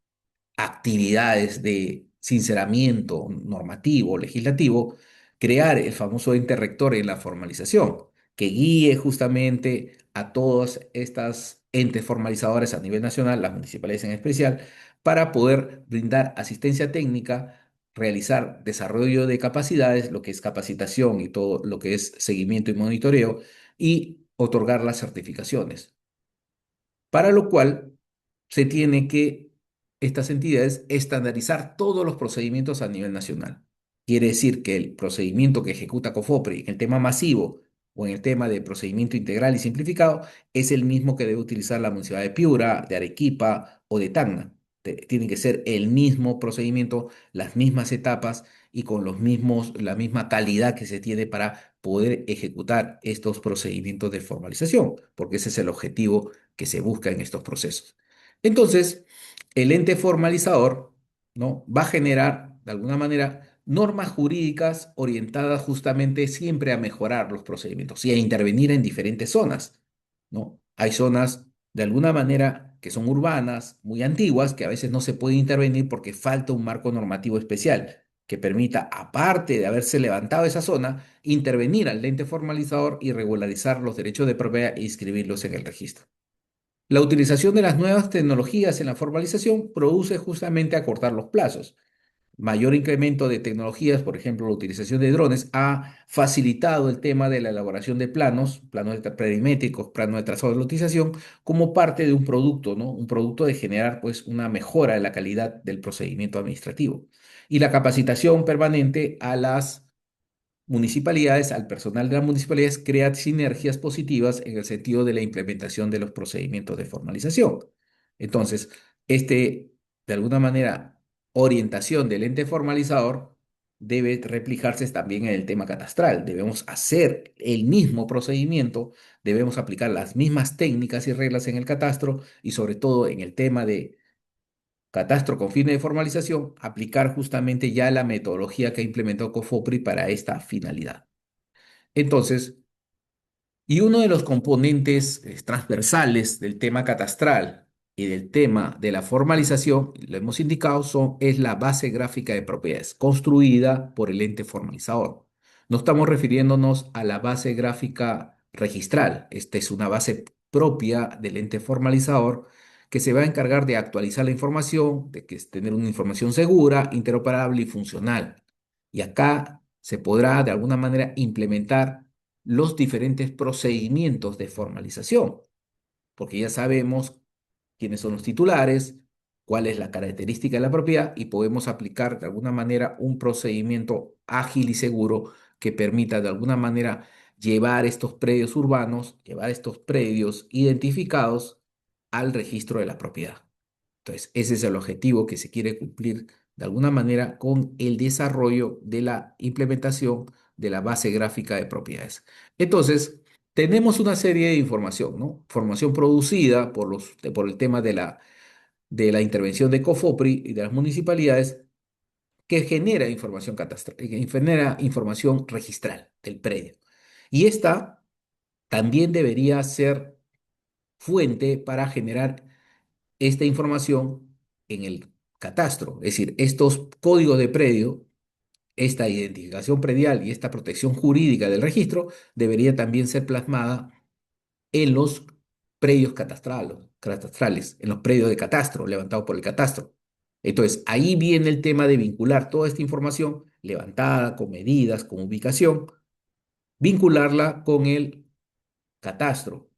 actividades de sinceramiento normativo, legislativo, crear el famoso ente rector en la formalización, que guíe justamente a todas estas entes formalizadores a nivel nacional, las municipalidades en especial, para poder brindar asistencia técnica, realizar desarrollo de capacidades, lo que es capacitación y todo lo que es seguimiento y monitoreo, y otorgar las certificaciones para lo cual se tiene que estas entidades estandarizar todos los procedimientos a nivel nacional. Quiere decir que el procedimiento que ejecuta COFOPRI en el tema masivo o en el tema de procedimiento integral y simplificado es el mismo que debe utilizar la Municipalidad de Piura, de Arequipa o de Tacna. Tiene que ser el mismo procedimiento, las mismas etapas y con los mismos, la misma calidad que se tiene para poder ejecutar estos procedimientos de formalización, porque ese es el objetivo que se busca en estos procesos. Entonces, el ente formalizador, ¿no? Va a generar, de alguna manera, normas jurídicas orientadas justamente siempre a mejorar los procedimientos y a intervenir en diferentes zonas, ¿no? Hay zonas, de alguna manera, que son urbanas, muy antiguas, que a veces no se puede intervenir porque falta un marco normativo especial que permita, aparte de haberse levantado esa zona, intervenir al ente formalizador y regularizar los derechos de propiedad e inscribirlos en el registro. La utilización de las nuevas tecnologías en la formalización produce justamente acortar los plazos. Mayor incremento de tecnologías, por ejemplo, la utilización de drones, ha facilitado el tema de la elaboración de planos perimétricos, planos de trazado de lotización, como parte de un producto, ¿no? Un producto de generar, pues, una mejora de la calidad del procedimiento administrativo. Y la capacitación permanente a las municipalidades, al personal de las municipalidades, crea sinergias positivas en el sentido de la implementación de los procedimientos de formalización. Entonces, de alguna manera, orientación del ente formalizador debe reflejarse también en el tema catastral. Debemos hacer el mismo procedimiento, debemos aplicar las mismas técnicas y reglas en el catastro y sobre todo en el tema de catastro con fines de formalización, aplicar justamente ya la metodología que ha implementado COFOPRI para esta finalidad. Entonces, y uno de los componentes transversales del tema catastral y del tema de la formalización, lo hemos indicado, es la base gráfica de propiedades, construida por el ente formalizador. No estamos refiriéndonos a la base gráfica registral. Esta es una base propia del ente formalizador que se va a encargar de actualizar la información, de que es tener una información segura, interoperable y funcional. Y acá se podrá de alguna manera implementar los diferentes procedimientos de formalización, porque ya sabemos quiénes son los titulares, cuál es la característica de la propiedad y podemos aplicar de alguna manera un procedimiento ágil y seguro que permita de alguna manera llevar estos predios urbanos, llevar estos predios identificados al registro de la propiedad. Entonces, ese es el objetivo que se quiere cumplir de alguna manera con el desarrollo de la implementación de la base gráfica de propiedades. Entonces, tenemos una serie de información, ¿no? Información producida por el tema de la intervención de COFOPRI y de las municipalidades que genera información catastral, que genera información registral del predio. Y esta también debería ser fuente para generar esta información en el catastro. Es decir, estos códigos de predio, esta identificación predial y esta protección jurídica del registro debería también ser plasmada en los predios catastrales, en los predios de catastro levantados por el catastro. Entonces, ahí viene el tema de vincular toda esta información levantada con medidas, con ubicación, vincularla con el catastro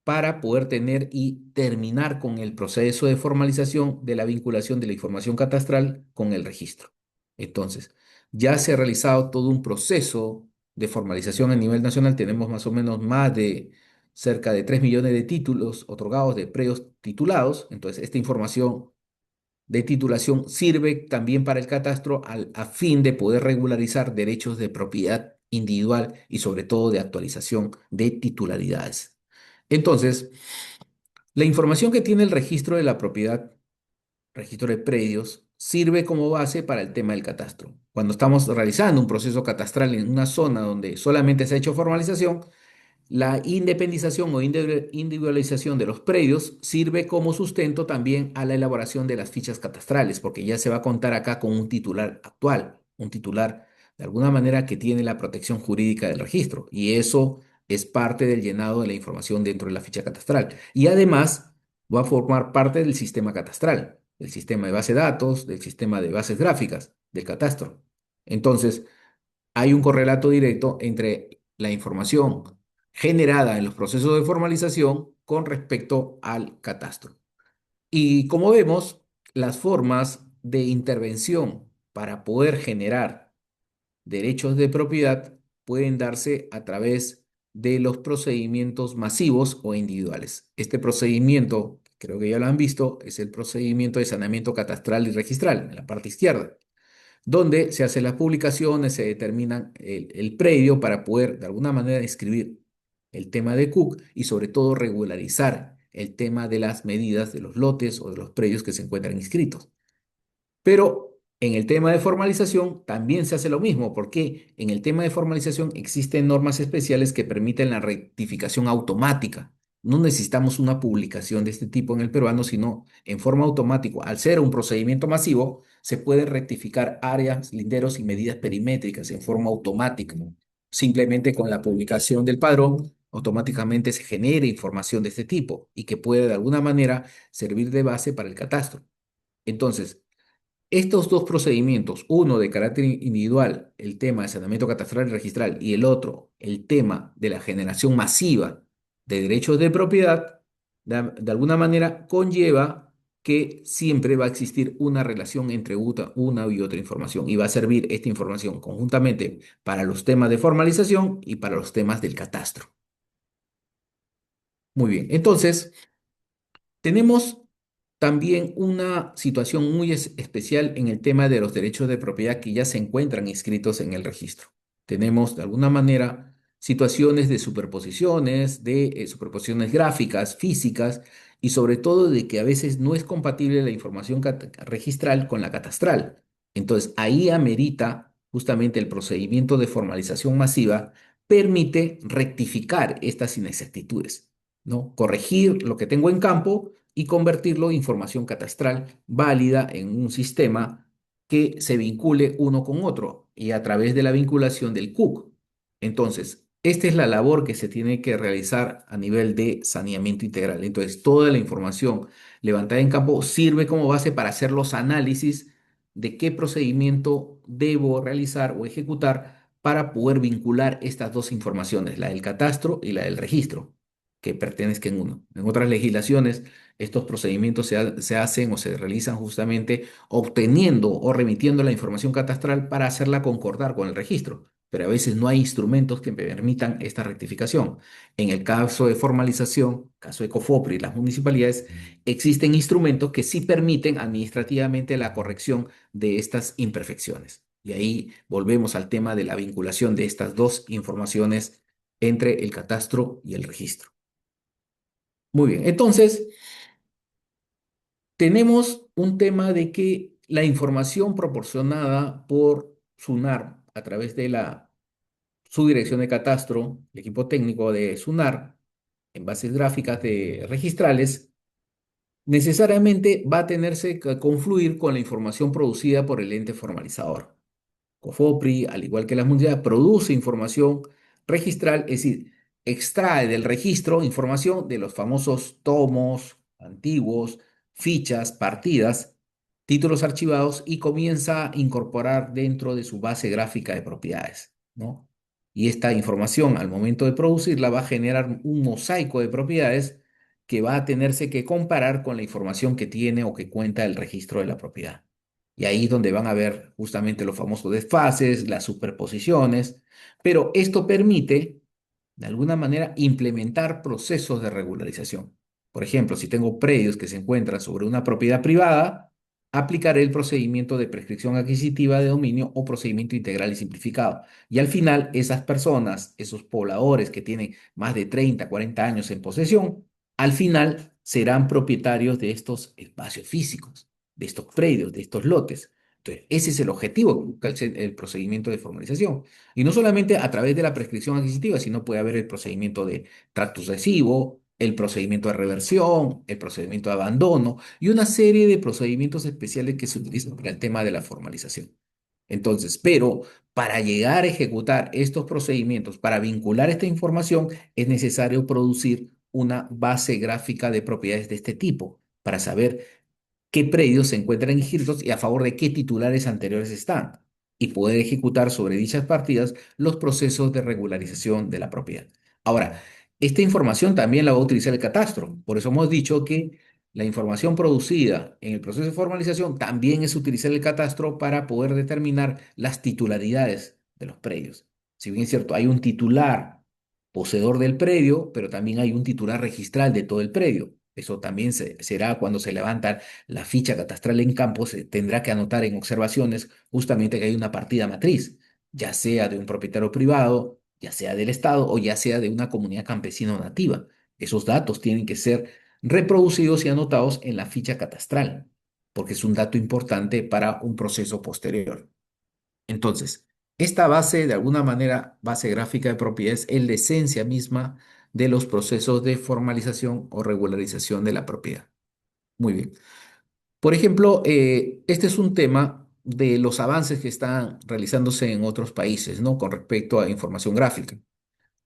para poder tener y terminar con el proceso de formalización de la vinculación de la información catastral con el registro. Entonces, ya se ha realizado todo un proceso de formalización a nivel nacional. Tenemos más o menos más de cerca de 3 millones de títulos otorgados de predios titulados. Entonces, esta información de titulación sirve también para el catastro a fin de poder regularizar derechos de propiedad individual y sobre todo de actualización de titularidades. Entonces, la información que tiene el registro de la propiedad, registro de predios, sirve como base para el tema del catastro. Cuando estamos realizando un proceso catastral en una zona donde solamente se ha hecho formalización, la independización o individualización de los predios sirve como sustento también a la elaboración de las fichas catastrales, porque ya se va a contar acá con un titular actual, un titular de alguna manera que tiene la protección jurídica del registro, y eso es parte del llenado de la información dentro de la ficha catastral. Y además va a formar parte del sistema catastral, del sistema de base de datos, del sistema de bases gráficas, del catastro. Entonces, hay un correlato directo entre la información generada en los procesos de formalización con respecto al catastro. Y como vemos, las formas de intervención para poder generar derechos de propiedad pueden darse a través de los procedimientos masivos o individuales. Este procedimiento, creo que ya lo han visto, es el procedimiento de saneamiento catastral y registral, en la parte izquierda donde se hacen las publicaciones, se determina el predio para poder de alguna manera inscribir el tema de Cook y sobre todo regularizar el tema de las medidas de los lotes o de los predios que se encuentran inscritos. Pero en el tema de formalización también se hace lo mismo, porque en el tema de formalización existen normas especiales que permiten la rectificación automática. No necesitamos una publicación de este tipo en el peruano, sino en forma automática. Al ser un procedimiento masivo, se pueden rectificar áreas, linderos y medidas perimétricas en forma automática. Simplemente con la publicación del padrón, automáticamente se genera información de este tipo y que puede de alguna manera servir de base para el catastro. Entonces, estos dos procedimientos, uno de carácter individual, el tema de saneamiento catastral y registral, y el otro, el tema de la generación masiva de derechos de propiedad, de alguna manera conlleva que siempre va a existir una relación entre una y otra información y va a servir esta información conjuntamente para los temas de formalización y para los temas del catastro. Muy bien, entonces tenemos también una situación muy especial en el tema de los derechos de propiedad que ya se encuentran inscritos en el registro. Tenemos de alguna manera situaciones de superposiciones gráficas, físicas, y sobre todo de que a veces no es compatible la información registral con la catastral. Entonces, ahí amerita justamente el procedimiento de formalización masiva, permite rectificar estas inexactitudes, ¿no? Corregir lo que tengo en campo y convertirlo en información catastral válida en un sistema que se vincule uno con otro y a través de la vinculación del CUC. Entonces, esta es la labor que se tiene que realizar a nivel de saneamiento integral. Entonces, toda la información levantada en campo sirve como base para hacer los análisis de qué procedimiento debo realizar o ejecutar para poder vincular estas dos informaciones, la del catastro y la del registro, que pertenezcan uno. En otras legislaciones, estos procedimientos se hacen o se realizan justamente obteniendo o remitiendo la información catastral para hacerla concordar con el registro, pero a veces no hay instrumentos que permitan esta rectificación. En el caso de formalización, caso de COFOPRI y las municipalidades, existen instrumentos que sí permiten administrativamente la corrección de estas imperfecciones. Y ahí volvemos al tema de la vinculación de estas dos informaciones entre el catastro y el registro. Muy bien, entonces tenemos un tema de que la información proporcionada por SUNAR a través de la subdirección de catastro, el equipo técnico de SUNAR, en bases gráficas de registrales, necesariamente va a tenerse que confluir con la información producida por el ente formalizador. COFOPRI, al igual que las municipalidades, produce información registral, es decir, extrae del registro información de los famosos tomos antiguos, fichas, partidas, títulos archivados y comienza a incorporar dentro de su base gráfica de propiedades, ¿no? Y esta información, al momento de producirla, va a generar un mosaico de propiedades que va a tenerse que comparar con la información que tiene o que cuenta el registro de la propiedad. Y ahí es donde van a ver justamente los famosos desfases, las superposiciones, pero esto permite, de alguna manera, implementar procesos de regularización. Por ejemplo, si tengo predios que se encuentran sobre una propiedad privada, aplicaré el procedimiento de prescripción adquisitiva de dominio o procedimiento integral y simplificado. Y al final, esas personas, esos pobladores que tienen más de 30, 40 años en posesión, al final serán propietarios de estos espacios físicos, de estos predios, de estos lotes. Entonces, ese es el objetivo que busca el procedimiento de formalización. Y no solamente a través de la prescripción adquisitiva, sino puede haber el procedimiento de tracto sucesivo, el procedimiento de reversión, el procedimiento de abandono y una serie de procedimientos especiales que se utilizan para el tema de la formalización. Entonces, pero para llegar a ejecutar estos procedimientos, para vincular esta información, es necesario producir una base gráfica de propiedades de este tipo para saber qué predios se encuentran inscritos y a favor de qué titulares anteriores están, y poder ejecutar sobre dichas partidas los procesos de regularización de la propiedad. Ahora, esta información también la va a utilizar el catastro, por eso hemos dicho que la información producida en el proceso de formalización también es utilizar el catastro para poder determinar las titularidades de los predios. Si bien es cierto, hay un titular poseedor del predio, pero también hay un titular registral de todo el predio. Eso también será cuando se levanta la ficha catastral en campo, se tendrá que anotar en observaciones justamente que hay una partida matriz, ya sea de un propietario privado, ya sea del Estado o ya sea de una comunidad campesina o nativa. Esos datos tienen que ser reproducidos y anotados en la ficha catastral, porque es un dato importante para un proceso posterior. Entonces, esta base, de alguna manera, base gráfica de propiedades, es la esencia misma de los procesos de formalización o regularización de la propiedad. Muy bien. Por ejemplo, este es un tema de los avances que están realizándose en otros países, ¿no? Con respecto a información gráfica.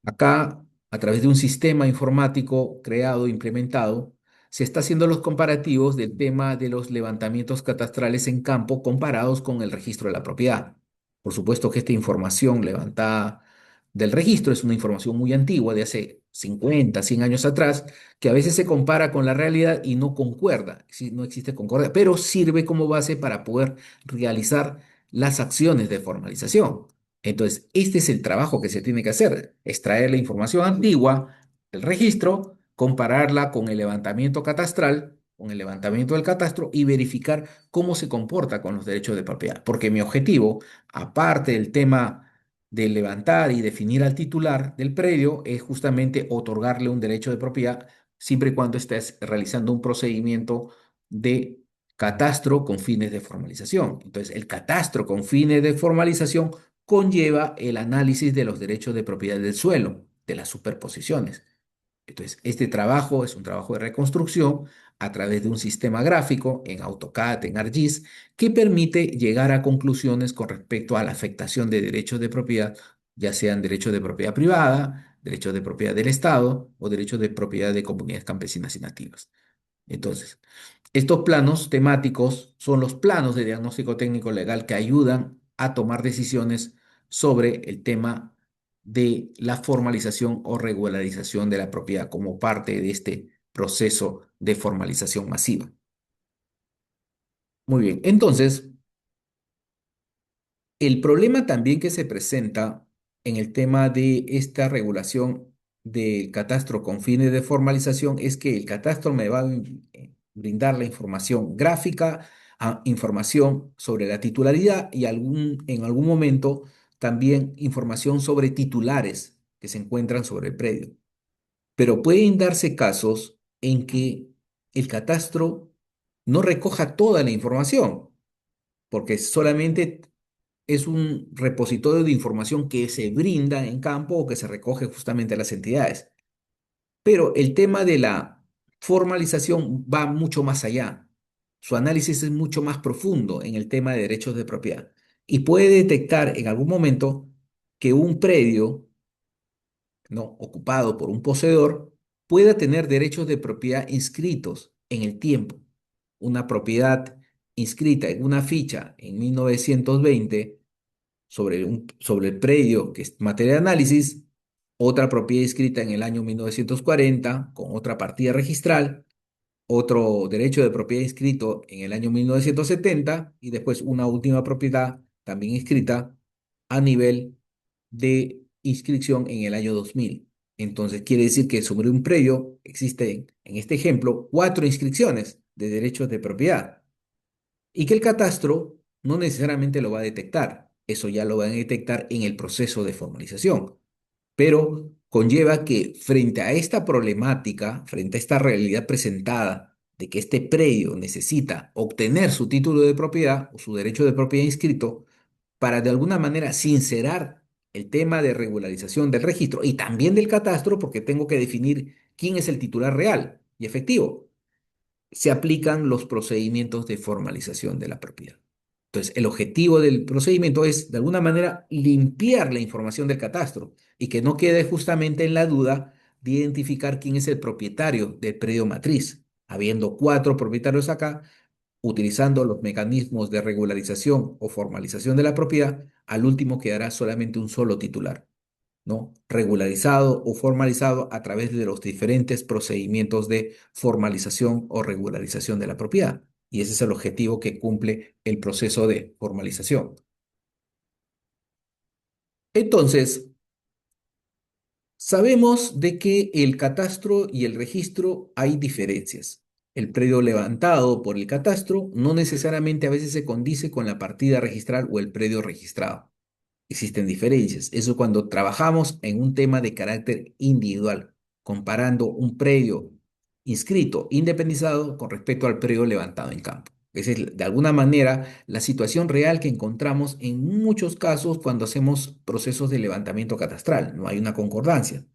Acá, a través de un sistema informático creado, implementado, se está haciendo los comparativos del tema de los levantamientos catastrales en campo comparados con el registro de la propiedad. Por supuesto que esta información levantada del registro es una información muy antigua, de hace 50, 100 años atrás, que a veces se compara con la realidad y no concuerda, no existe concordia, pero sirve como base para poder realizar las acciones de formalización. Entonces, este es el trabajo que se tiene que hacer, extraer la información antigua, el registro, compararla con el levantamiento catastral, con el levantamiento del catastro y verificar cómo se comporta con los derechos de propiedad. Porque mi objetivo, aparte del tema de levantar y definir al titular del predio, es justamente otorgarle un derecho de propiedad siempre y cuando estés realizando un procedimiento de catastro con fines de formalización. Entonces, el catastro con fines de formalización conlleva el análisis de los derechos de propiedad del suelo, de las superposiciones. Entonces, este trabajo es un trabajo de reconstrucción a través de un sistema gráfico en AutoCAD, en ArcGIS, que permite llegar a conclusiones con respecto a la afectación de derechos de propiedad, ya sean derechos de propiedad privada, derechos de propiedad del Estado o derechos de propiedad de comunidades campesinas y nativas. Entonces, estos planos temáticos son los planos de diagnóstico técnico legal que ayudan a tomar decisiones sobre el tema de la formalización o regularización de la propiedad como parte de este proceso de formalización masiva. Muy bien, entonces, el problema también que se presenta en el tema de esta regulación del catastro con fines de formalización es que el catastro me va a brindar la información gráfica, información sobre la titularidad y en algún momento también información sobre titulares que se encuentran sobre el predio. Pero pueden darse casos en que el catastro no recoja toda la información porque solamente es un repositorio de información que se brinda en campo o que se recoge justamente a las entidades. Pero el tema de la formalización va mucho más allá. Su análisis es mucho más profundo en el tema de derechos de propiedad y puede detectar en algún momento que un predio no ocupado por un poseedor pueda tener derechos de propiedad inscritos en el tiempo. Una propiedad inscrita en una ficha en 1920 sobre el predio que es materia de análisis, otra propiedad inscrita en el año 1940 con otra partida registral, otro derecho de propiedad inscrito en el año 1970 y después una última propiedad también inscrita a nivel de inscripción en el año 2000. Entonces quiere decir que sobre un predio existen, en este ejemplo, cuatro inscripciones de derechos de propiedad y que el catastro no necesariamente lo va a detectar. Eso ya lo van a detectar en el proceso de formalización, pero conlleva que frente a esta problemática, frente a esta realidad presentada de que este predio necesita obtener su título de propiedad o su derecho de propiedad inscrito para de alguna manera sincerar el tema de regularización del registro y también del catastro, porque tengo que definir quién es el titular real y efectivo, se aplican los procedimientos de formalización de la propiedad. Entonces, el objetivo del procedimiento es, de alguna manera, limpiar la información del catastro y que no quede justamente en la duda de identificar quién es el propietario del predio matriz. Habiendo cuatro propietarios acá, utilizando los mecanismos de regularización o formalización de la propiedad, al último quedará solamente un solo titular, ¿no? Regularizado o formalizado a través de los diferentes procedimientos de formalización o regularización de la propiedad. Y ese es el objetivo que cumple el proceso de formalización. Entonces, sabemos de que el catastro y el registro hay diferencias. El predio levantado por el catastro no necesariamente a veces se condice con la partida registral o el predio registrado. Existen diferencias. Eso cuando trabajamos en un tema de carácter individual, comparando un predio inscrito, independizado con respecto al predio levantado en campo. Esa es de alguna manera la situación real que encontramos en muchos casos cuando hacemos procesos de levantamiento catastral. No hay una concordancia.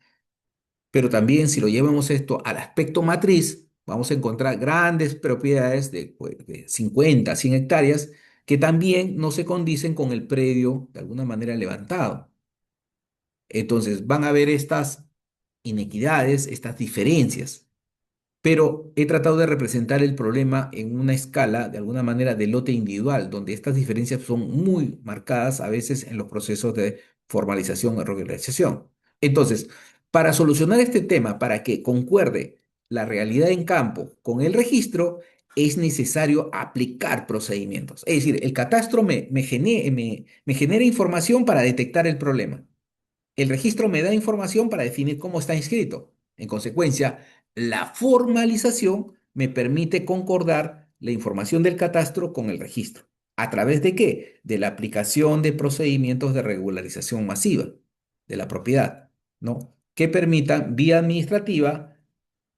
Pero también si lo llevamos esto al aspecto matriz, vamos a encontrar grandes propiedades de, pues, de 50, 100 hectáreas que también no se condicen con el predio de alguna manera levantado. Entonces van a haber estas inequidades, estas diferencias, pero he tratado de representar el problema en una escala, de alguna manera, de lote individual, donde estas diferencias son muy marcadas a veces en los procesos de formalización o regularización. Entonces, para solucionar este tema, para que concuerde la realidad en campo con el registro, es necesario aplicar procedimientos. Es decir, el catastro me genera información para detectar el problema. El registro me da información para definir cómo está inscrito. En consecuencia, la formalización me permite concordar la información del catastro con el registro. ¿A través de qué? De la aplicación de procedimientos de regularización masiva de la propiedad, ¿no? Que permitan, vía administrativa,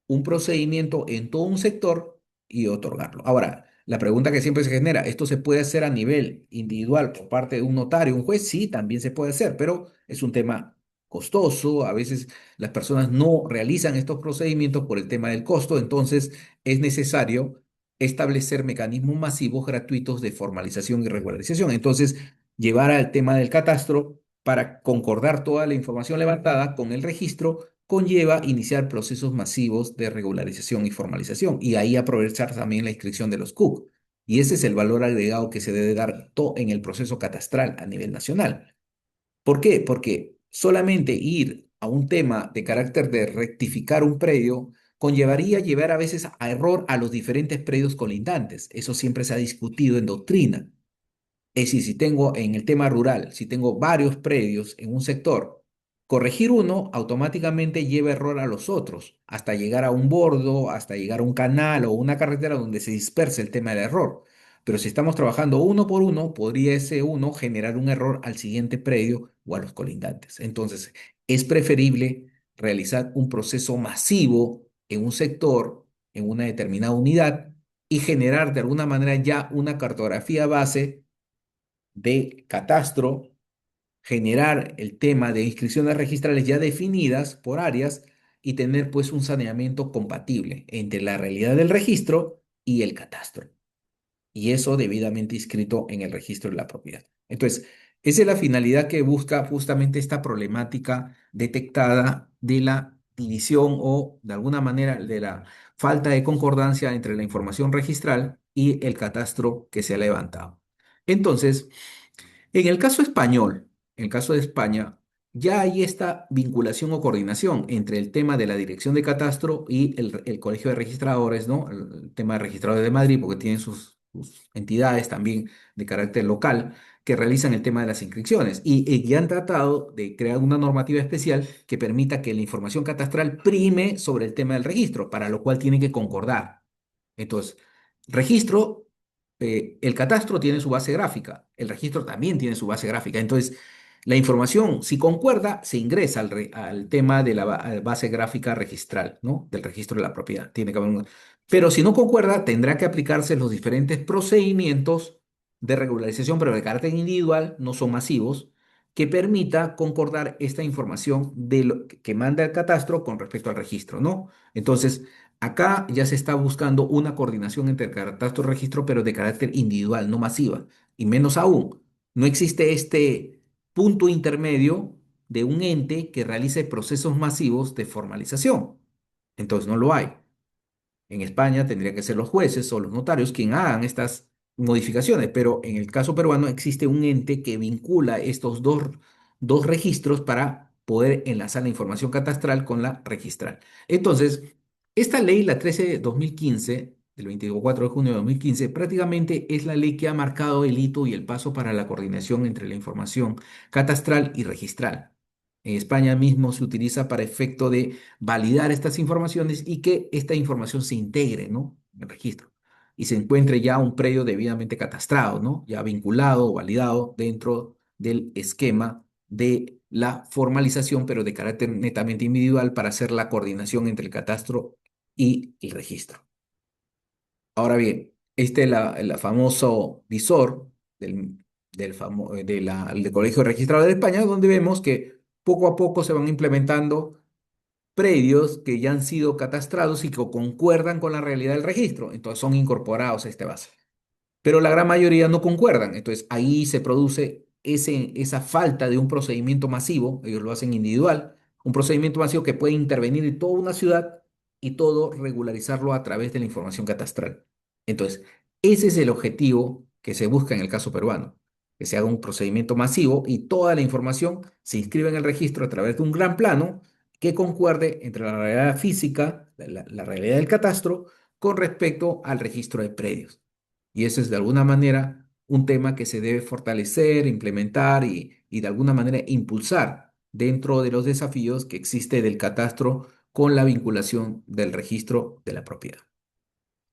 un procedimiento en todo un sector y otorgarlo. Ahora, la pregunta que siempre se genera, ¿esto se puede hacer a nivel individual por parte de un notario, un juez? Sí, también se puede hacer, pero es un tema costoso. A veces las personas no realizan estos procedimientos por el tema del costo, entonces es necesario establecer mecanismos masivos gratuitos de formalización y regularización. Entonces, llevar al tema del catastro para concordar toda la información levantada con el registro conlleva iniciar procesos masivos de regularización y formalización y ahí aprovechar también la inscripción de los CUC. Y ese es el valor agregado que se debe dar en el proceso catastral a nivel nacional. ¿Por qué? Porque solamente ir a un tema de carácter de rectificar un predio conllevaría llevar a veces a error a los diferentes predios colindantes. Eso siempre se ha discutido en doctrina. Es decir, si tengo en el tema rural, si tengo varios predios en un sector, corregir uno automáticamente lleva error a los otros, hasta llegar a un bordo, hasta llegar a un canal o una carretera donde se disperse el tema del error. Pero si estamos trabajando uno por uno, podría ese uno generar un error al siguiente predio o a los colindantes. Entonces, es preferible realizar un proceso masivo en un sector, en una determinada unidad, y generar de alguna manera ya una cartografía base de catastro, generar el tema de inscripciones registrales ya definidas por áreas y tener pues un saneamiento compatible entre la realidad del registro y el catastro. Y eso debidamente inscrito en el registro de la propiedad. Entonces, esa es la finalidad que busca justamente esta problemática detectada de la división o de alguna manera de la falta de concordancia entre la información registral y el catastro que se ha levantado. Entonces, en el caso español, en el caso de España, ya hay esta vinculación o coordinación entre el tema de la Dirección de Catastro y el Colegio de Registradores, ¿no? El tema de registradores de Madrid, porque tienen sus entidades también de carácter local que realizan el tema de las inscripciones y ya han tratado de crear una normativa especial que permita que la información catastral prime sobre el tema del registro, para lo cual tiene que concordar. Entonces, registro, el catastro tiene su base gráfica, el registro también tiene su base gráfica. Entonces, la información, si concuerda, se ingresa al tema de la base gráfica registral, ¿no? Del registro de la propiedad. Tiene que haber Pero si no concuerda, tendrá que aplicarse los diferentes procedimientos de regularización, pero de carácter individual, no son masivos, que permita concordar esta información de lo que manda el catastro con respecto al registro, ¿no? Entonces, acá ya se está buscando una coordinación entre catastro y registro, pero de carácter individual, no masiva. Y menos aún, no existe este punto intermedio de un ente que realice procesos masivos de formalización. Entonces no lo hay. En España tendría que ser los jueces o los notarios quien hagan estas modificaciones, pero en el caso peruano existe un ente que vincula estos dos registros para poder enlazar la información catastral con la registral. Entonces, esta ley, la 13 de 2015, del 24 de junio de 2015, prácticamente es la ley que ha marcado el hito y el paso para la coordinación entre la información catastral y registral. En España mismo se utiliza para efecto de validar estas informaciones y que esta información se integre, ¿no? En el registro y se encuentre ya un predio debidamente catastrado, ¿no? Ya vinculado o validado dentro del esquema de la formalización, pero de carácter netamente individual para hacer la coordinación entre el catastro y el registro. Ahora bien, este es el famoso visor del Colegio de Registradores de España, donde vemos que poco a poco se van implementando predios que ya han sido catastrados y que concuerdan con la realidad del registro, entonces son incorporados a este base, pero la gran mayoría no concuerdan. Entonces ahí se produce esa falta de un procedimiento masivo, ellos lo hacen individual, un procedimiento masivo que puede intervenir en toda una ciudad y todo regularizarlo a través de la información catastral. Entonces, ese es el objetivo que se busca en el caso peruano, que se haga un procedimiento masivo y toda la información se inscriba en el registro a través de un gran plano que concuerde entre la realidad física, la realidad del catastro, con respecto al registro de predios. Y eso es de alguna manera un tema que se debe fortalecer, implementar y de alguna manera impulsar dentro de los desafíos que existe del catastro con la vinculación del registro de la propiedad.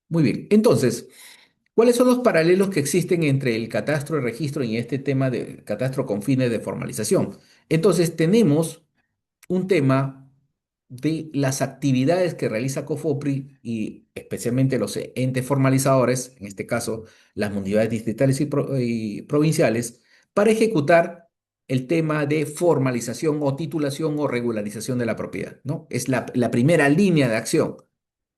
Muy bien, entonces, ¿cuáles son los paralelos que existen entre el catastro, el registro y este tema de catastro con fines de formalización? Entonces, tenemos un tema de las actividades que realiza COFOPRI y especialmente los entes formalizadores, en este caso las municipalidades distritales y provinciales, para ejecutar el tema de formalización o titulación o regularización de la propiedad, ¿no? Es la primera línea de acción.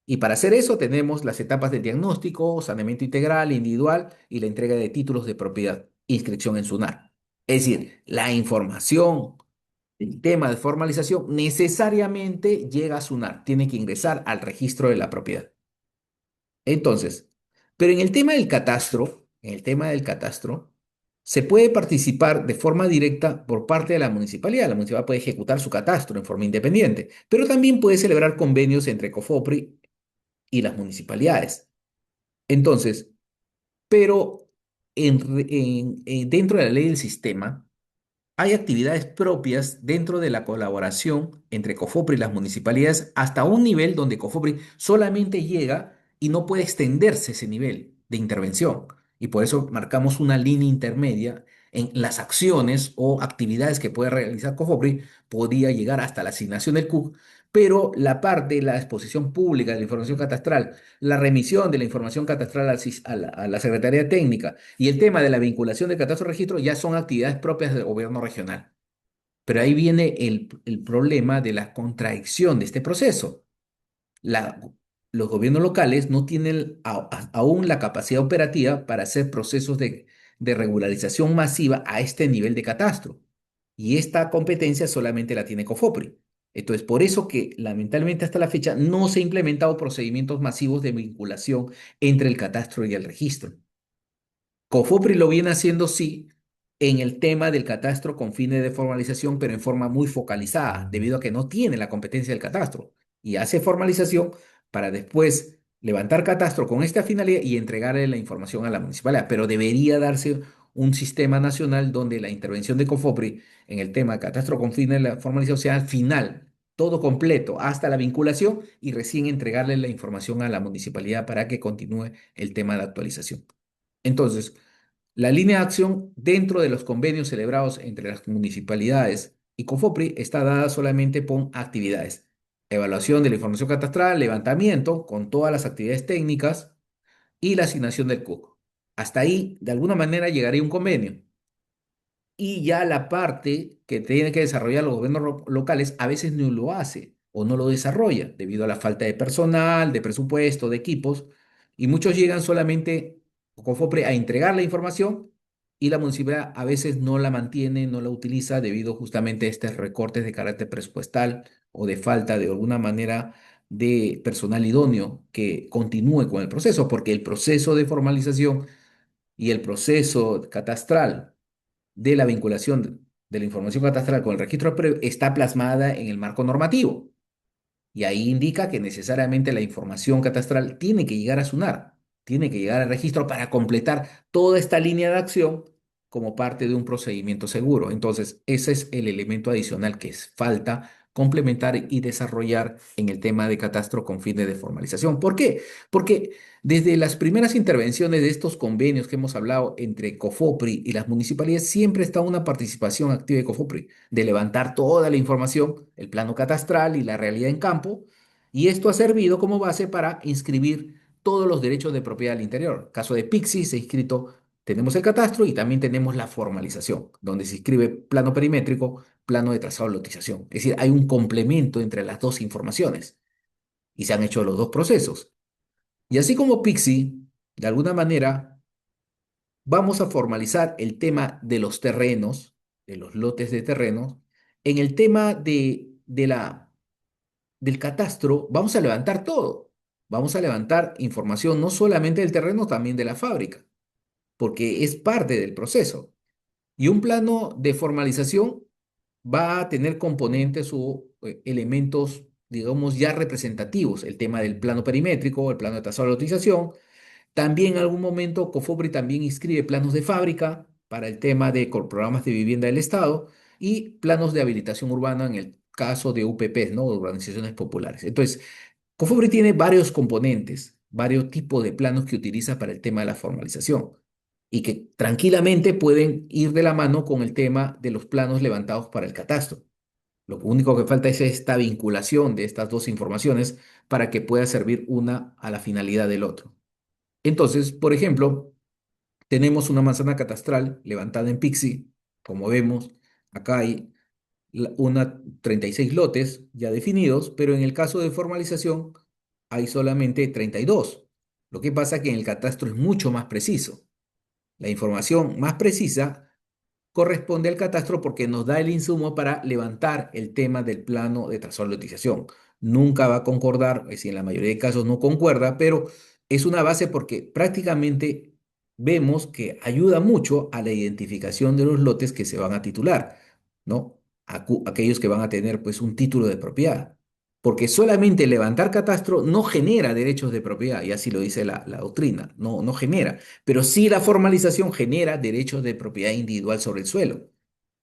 Y para hacer eso tenemos las etapas de diagnóstico, saneamiento integral, individual y la entrega de títulos de propiedad, inscripción en SUNAR. Es decir, la información, el tema de formalización necesariamente llega a SUNAR, tiene que ingresar al registro de la propiedad. Entonces, pero en el tema del catastro, se puede participar de forma directa por parte de la municipalidad. La municipalidad puede ejecutar su catastro en forma independiente, pero también puede celebrar convenios entre COFOPRI y las municipalidades. Entonces, pero dentro de la ley del sistema, hay actividades propias dentro de la colaboración entre COFOPRI y las municipalidades hasta un nivel donde COFOPRI solamente llega y no puede extenderse ese nivel de intervención. Y por eso marcamos una línea intermedia en las acciones o actividades que puede realizar COFOPRI, podría llegar hasta la asignación del CUC, pero la parte de la exposición pública de la información catastral, la remisión de la información catastral a la Secretaría Técnica, y el tema de la vinculación del catastro registro ya son actividades propias del gobierno regional. Pero ahí viene el problema de la contradicción de este proceso. La- los gobiernos locales no tienen aún la capacidad operativa para hacer procesos de regularización masiva a este nivel de catastro. Y esta competencia solamente la tiene COFOPRI. Entonces, por eso que lamentablemente hasta la fecha no se han implementado procedimientos masivos de vinculación entre el catastro y el registro. COFOPRI lo viene haciendo, sí, en el tema del catastro con fines de formalización, pero en forma muy focalizada, debido a que no tiene la competencia del catastro. Y hace formalización para después levantar catastro con esta finalidad y entregarle la información a la municipalidad. Pero debería darse un sistema nacional donde la intervención de COFOPRI en el tema de catastro con fines de la formalización sea al final, todo completo, hasta la vinculación y recién entregarle la información a la municipalidad para que continúe el tema de actualización. Entonces, la línea de acción dentro de los convenios celebrados entre las municipalidades y COFOPRI está dada solamente por actividades. Evaluación de la información catastral, levantamiento con todas las actividades técnicas y la asignación del CUC. Hasta ahí, de alguna manera, llegaría un convenio. Y ya la parte que tiene que desarrollar los gobiernos locales a veces no lo hace o no lo desarrolla debido a la falta de personal, de presupuesto, de equipos. Y muchos llegan solamente con FOPRE a entregar la información y la municipalidad a veces no la mantiene, no la utiliza debido justamente a estos recortes de carácter presupuestal o de falta de alguna manera de personal idóneo que continúe con el proceso, porque el proceso de formalización y el proceso catastral de la vinculación de la información catastral con el registro previo está plasmada en el marco normativo. Y ahí indica que necesariamente la información catastral tiene que llegar a SUNAR, tiene que llegar al registro para completar toda esta línea de acción como parte de un procedimiento seguro. Entonces, ese es el elemento adicional que es falta complementar y desarrollar en el tema de catastro con fines de formalización. ¿Por qué? Porque desde las primeras intervenciones de estos convenios que hemos hablado entre COFOPRI y las municipalidades, siempre está una participación activa de COFOPRI, de levantar toda la información, el plano catastral y la realidad en campo, y esto ha servido como base para inscribir todos los derechos de propiedad al interior. Caso de Pixi, se ha inscrito, tenemos el catastro y también tenemos la formalización, donde se inscribe plano perimétrico, plano de trazado de lotización. Es decir, hay un complemento entre las dos informaciones y se han hecho los dos procesos. Y así como Pixi, de alguna manera, vamos a formalizar el tema de los terrenos, de los lotes de terrenos. En el tema del catastro, vamos a levantar todo. Vamos a levantar información no solamente del terreno, también de la fábrica, porque es parte del proceso. Y un plano de formalización va a tener componentes o elementos, digamos, ya representativos. El tema del plano perimétrico, el plano de trazado de lotización, también en algún momento Cofopri también inscribe planos de fábrica para el tema de programas de vivienda del Estado y planos de habilitación urbana en el caso de UPP, ¿no? Urbanizaciones populares. Entonces, Cofopri tiene varios componentes, varios tipos de planos que utiliza para el tema de la formalización y que tranquilamente pueden ir de la mano con el tema de los planos levantados para el catastro. Lo único que falta es esta vinculación de estas dos informaciones para que pueda servir una a la finalidad del otro. Entonces, por ejemplo, tenemos una manzana catastral levantada en Pixie, como vemos, acá hay una 36 lotes ya definidos, pero en el caso de formalización hay solamente 32. Lo que pasa es que en el catastro es mucho más preciso. La información más precisa corresponde al catastro porque nos da el insumo para levantar el tema del plano de lotización. Nunca va a concordar, es decir, en la mayoría de casos no concuerda, pero es una base porque prácticamente vemos que ayuda mucho a la identificación de los lotes que se van a titular, ¿no? Aquellos que van a tener pues un título de propiedad. Porque solamente levantar catastro no genera derechos de propiedad, y así lo dice la doctrina, no genera, pero sí la formalización genera derechos de propiedad individual sobre el suelo.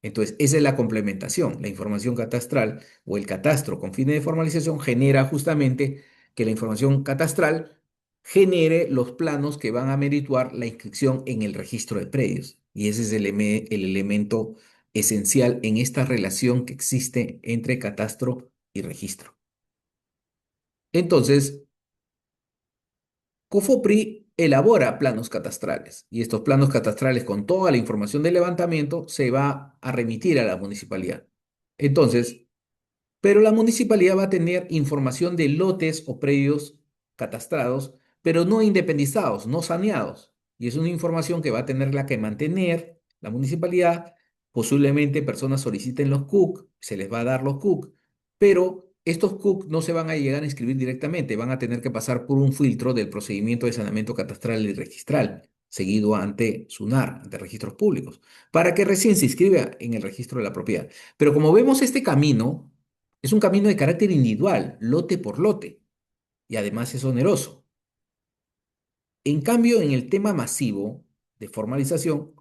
Entonces, esa es la complementación. La información catastral o el catastro con fines de formalización genera justamente que la información catastral genere los planos que van a merituar la inscripción en el registro de predios. Y ese es el elemento esencial en esta relación que existe entre catastro y registro. Entonces, COFOPRI elabora planos catastrales y estos planos catastrales con toda la información del levantamiento se va a remitir a la municipalidad. Entonces, pero la municipalidad va a tener información de lotes o predios catastrados, pero no independizados, no saneados. Y es una información que va a tenerla que mantener la municipalidad. Posiblemente personas soliciten los CUC, se les va a dar los CUC, pero estos CUC no se van a llegar a inscribir directamente, van a tener que pasar por un filtro del procedimiento de saneamiento catastral y registral, seguido ante SUNAR, ante registros públicos, para que recién se inscriba en el registro de la propiedad. Pero como vemos este camino, es un camino de carácter individual, lote por lote, y además es oneroso. En cambio, en el tema masivo de formalización,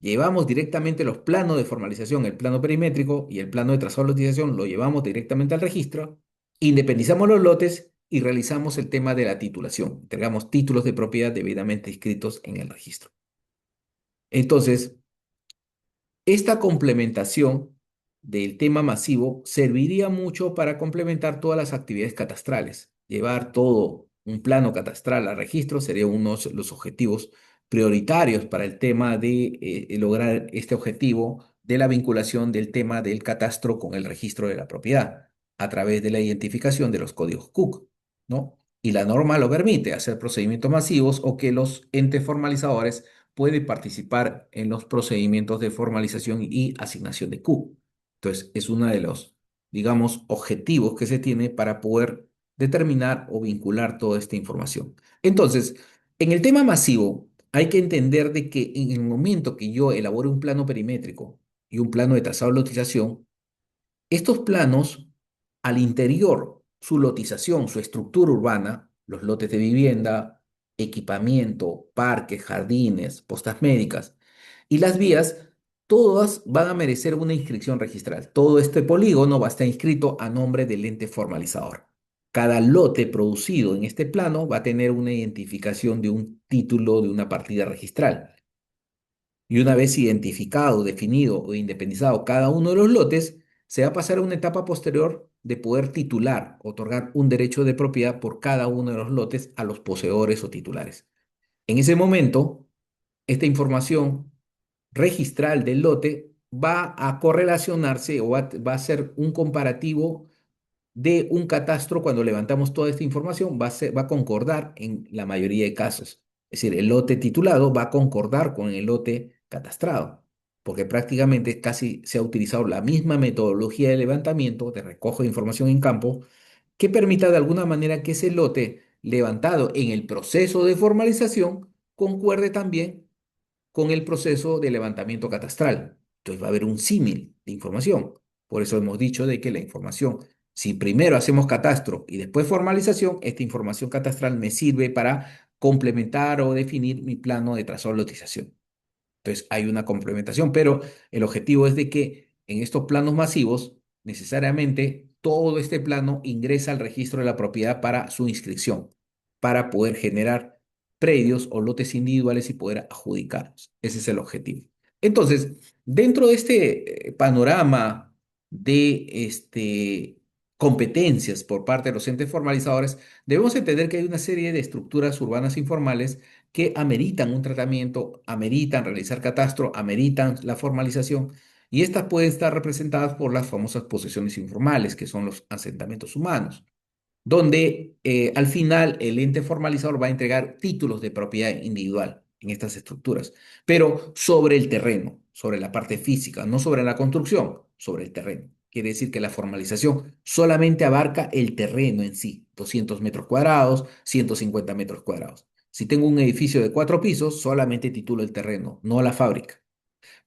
llevamos directamente los planos de formalización, el plano perimétrico y el plano de trazado de lotización, lo llevamos directamente al registro, independizamos los lotes y realizamos el tema de la titulación. Entregamos títulos de propiedad debidamente inscritos en el registro. Entonces, esta complementación del tema masivo serviría mucho para complementar todas las actividades catastrales. Llevar todo un plano catastral a registro sería uno de los objetivos prioritarios para el tema de lograr este objetivo de la vinculación del tema del catastro con el registro de la propiedad a través de la identificación de los códigos Cook, ¿no? Y la norma lo permite, hacer procedimientos masivos o que los entes formalizadores puede participar en los procedimientos de formalización y asignación de Q. Entonces, es uno de los, digamos, objetivos que se tiene para poder determinar o vincular toda esta información. Entonces, en el tema masivo, hay que entender de que en el momento que yo elabore un plano perimétrico y un plano de trazado de lotización, estos planos, al interior, su lotización, su estructura urbana, los lotes de vivienda, equipamiento, parques, jardines, postas médicas y las vías, todas van a merecer una inscripción registral. Todo este polígono va a estar inscrito a nombre del ente formalizador. Cada lote producido en este plano va a tener una identificación de un título de una partida registral. Y una vez identificado, definido o independizado cada uno de los lotes, se va a pasar a una etapa posterior de poder titular, otorgar un derecho de propiedad por cada uno de los lotes a los poseedores o titulares. En ese momento, esta información registral del lote va a correlacionarse o va a ser un comparativo de un catastro cuando levantamos toda esta información, va a concordar en la mayoría de casos. Es decir, el lote titulado va a concordar con el lote catastrado, porque prácticamente casi se ha utilizado la misma metodología de levantamiento, de recojo de información en campo, que permita de alguna manera que ese lote levantado en el proceso de formalización concuerde también con el proceso de levantamiento catastral. Entonces va a haber un símil de información. Por eso hemos dicho de que la información, si primero hacemos catastro y después formalización, esta información catastral me sirve para complementar o definir mi plano de trazado de lotización. Entonces hay una complementación, pero el objetivo es de que en estos planos masivos, necesariamente todo este plano ingresa al registro de la propiedad para su inscripción, para poder generar predios o lotes individuales y poder adjudicarlos. Ese es el objetivo. Entonces, dentro de este panorama de competencias por parte de los entes formalizadores, debemos entender que hay una serie de estructuras urbanas informales que ameritan un tratamiento, ameritan realizar catastro, ameritan la formalización, y estas pueden estar representadas por las famosas posesiones informales, que son los asentamientos humanos, donde al final el ente formalizador va a entregar títulos de propiedad individual en estas estructuras, pero sobre el terreno, sobre la parte física, no sobre la construcción, sobre el terreno. Quiere decir que la formalización solamente abarca el terreno en sí, 200 metros cuadrados, 150 metros cuadrados. Si tengo un edificio de 4 pisos, solamente titulo el terreno, no la fábrica.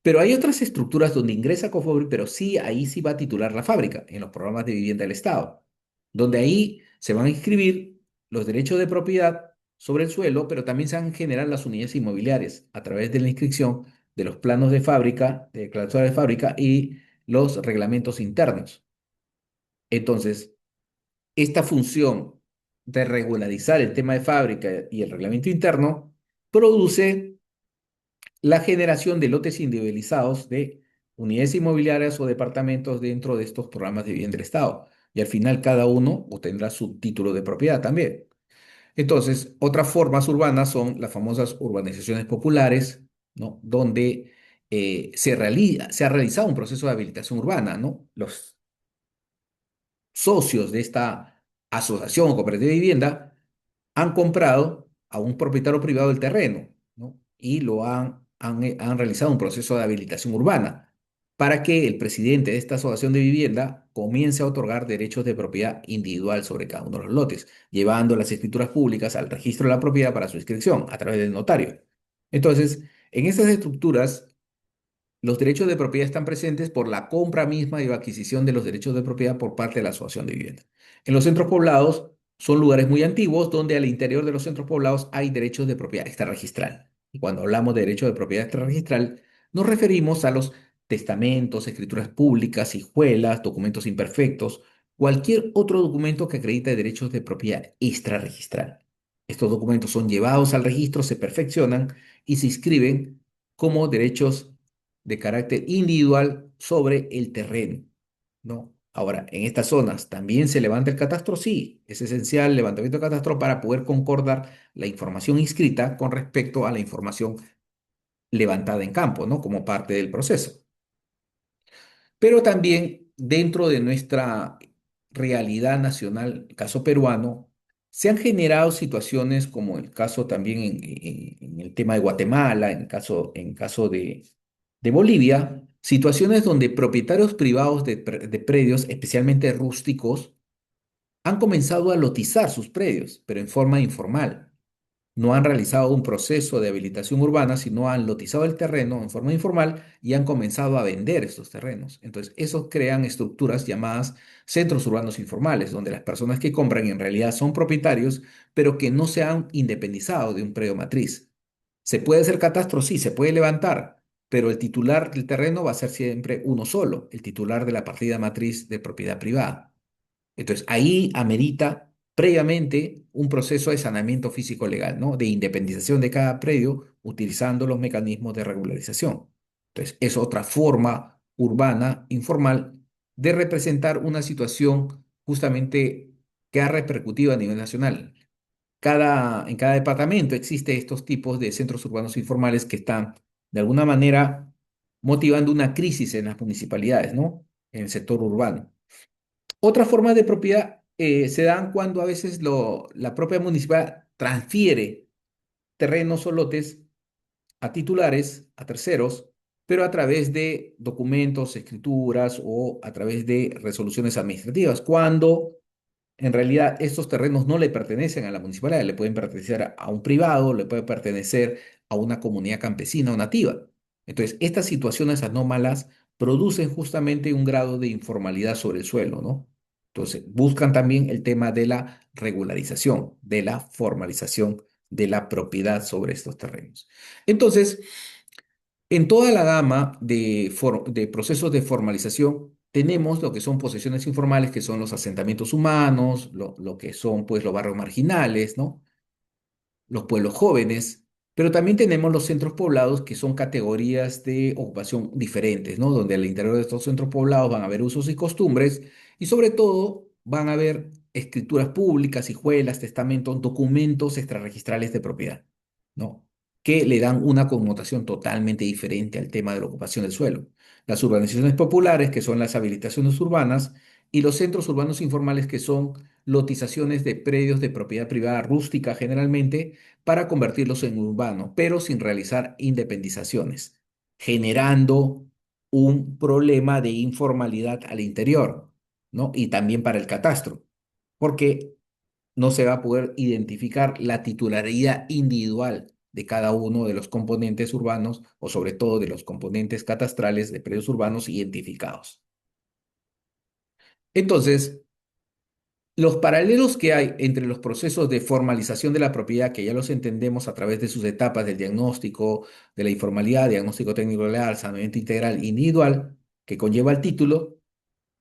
Pero hay otras estructuras donde ingresa Cofobri, pero sí, ahí sí va a titular la fábrica, en los programas de vivienda del Estado, donde ahí se van a inscribir los derechos de propiedad sobre el suelo, pero también se van a generar las unidades inmobiliarias a través de la inscripción de los planos de fábrica, de declaración de fábrica y los reglamentos internos. Entonces, esta función de regularizar el tema de fábrica y el reglamento interno produce la generación de lotes individualizados de unidades inmobiliarias o departamentos dentro de estos programas de vivienda del Estado. Y al final cada uno obtendrá su título de propiedad también. Entonces, otras formas urbanas son las famosas urbanizaciones populares, ¿no? Donde se ha realizado un proceso de habilitación urbana, ¿no? Los socios de esta asociación o cooperativa de vivienda han comprado a un propietario privado el terreno, ¿no? Y han realizado un proceso de habilitación urbana para que el presidente de esta asociación de vivienda comience a otorgar derechos de propiedad individual sobre cada uno de los lotes, llevando las escrituras públicas al registro de la propiedad para su inscripción a través del notario. Entonces, en estas estructuras los derechos de propiedad están presentes por la compra misma y adquisición de los derechos de propiedad por parte de la asociación de vivienda. En los centros poblados son lugares muy antiguos donde al interior de los centros poblados hay derechos de propiedad extrarregistral. Y cuando hablamos de derechos de propiedad extrarregistral, nos referimos a los testamentos, escrituras públicas, hijuelas, documentos imperfectos, cualquier otro documento que acredite derechos de propiedad extrarregistral. Estos documentos son llevados al registro, se perfeccionan y se inscriben como derechos de carácter individual sobre el terreno, ¿no? Ahora, en estas zonas también se levanta el catastro, sí, es esencial el levantamiento de catastro para poder concordar la información inscrita con respecto a la información levantada en campo, ¿no? Como parte del proceso. Pero también dentro de nuestra realidad nacional, el caso peruano, se han generado situaciones como el caso también en el tema de Guatemala, en caso de Bolivia, situaciones donde propietarios privados de predios, especialmente rústicos, han comenzado a lotizar sus predios, pero en forma informal. No han realizado un proceso de habilitación urbana, sino han lotizado el terreno en forma informal y han comenzado a vender estos terrenos. Entonces, eso crean estructuras llamadas centros urbanos informales, donde las personas que compran en realidad son propietarios, pero que no se han independizado de un predio matriz. ¿Se puede hacer catastro? Sí, se puede levantar, pero el titular del terreno va a ser siempre uno solo, el titular de la partida matriz de propiedad privada. Entonces, ahí amerita previamente un proceso de saneamiento físico legal, ¿no? De independización de cada predio utilizando los mecanismos de regularización. Entonces, es otra forma urbana, informal, de representar una situación justamente que ha repercutido a nivel nacional. En cada departamento existe estos tipos de centros urbanos informales que están, de alguna manera, motivando una crisis en las municipalidades, ¿no? En el sector urbano. Otras formas de propiedad se dan cuando a veces la propia municipalidad transfiere terrenos o lotes a titulares, a terceros, pero a través de documentos, escrituras o a través de resoluciones administrativas, cuando en realidad estos terrenos no le pertenecen a la municipalidad, le pueden pertenecer a un privado, le puede pertenecer a una comunidad campesina o nativa. Entonces, estas situaciones anómalas producen justamente un grado de informalidad sobre el suelo, ¿no? Entonces, buscan también el tema de la regularización, de la formalización de la propiedad sobre estos terrenos. Entonces, en toda la gama de procesos de formalización, tenemos lo que son posesiones informales, que son los asentamientos humanos, lo que son pues los barrios marginales, ¿no? Los pueblos jóvenes. Pero también tenemos los centros poblados que son categorías de ocupación diferentes, ¿no? Donde al interior de estos centros poblados van a haber usos y costumbres y sobre todo van a haber escrituras públicas, hijuelas, testamentos, documentos extrarregistrales de propiedad, ¿no? Que le dan una connotación totalmente diferente al tema de la ocupación del suelo. Las urbanizaciones populares, que son las habilitaciones urbanas, y los centros urbanos informales, que son lotizaciones de predios de propiedad privada rústica generalmente para convertirlos en urbanos, pero sin realizar independizaciones, generando un problema de informalidad al interior, ¿no? Y también para el catastro, porque no se va a poder identificar la titularidad individual de cada uno de los componentes urbanos o sobre todo de los componentes catastrales de predios urbanos identificados. Entonces, los paralelos que hay entre los procesos de formalización de la propiedad, que ya los entendemos a través de sus etapas del diagnóstico, de la informalidad, diagnóstico técnico legal, saneamiento integral individual, que conlleva el título,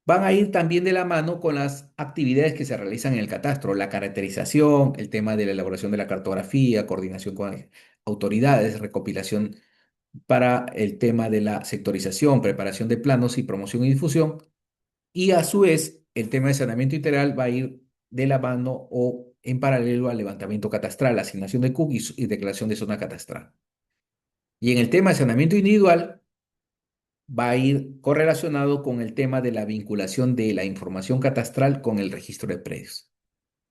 van a ir también de la mano con las actividades que se realizan en el catastro, la caracterización, el tema de la elaboración de la cartografía, coordinación con autoridades, recopilación para el tema de la sectorización, preparación de planos y promoción y difusión y a su vez, el tema de saneamiento integral va a ir de la mano o en paralelo al levantamiento catastral, asignación de cookies y declaración de zona catastral. Y en el tema de saneamiento individual va a ir correlacionado con el tema de la vinculación de la información catastral con el registro de predios.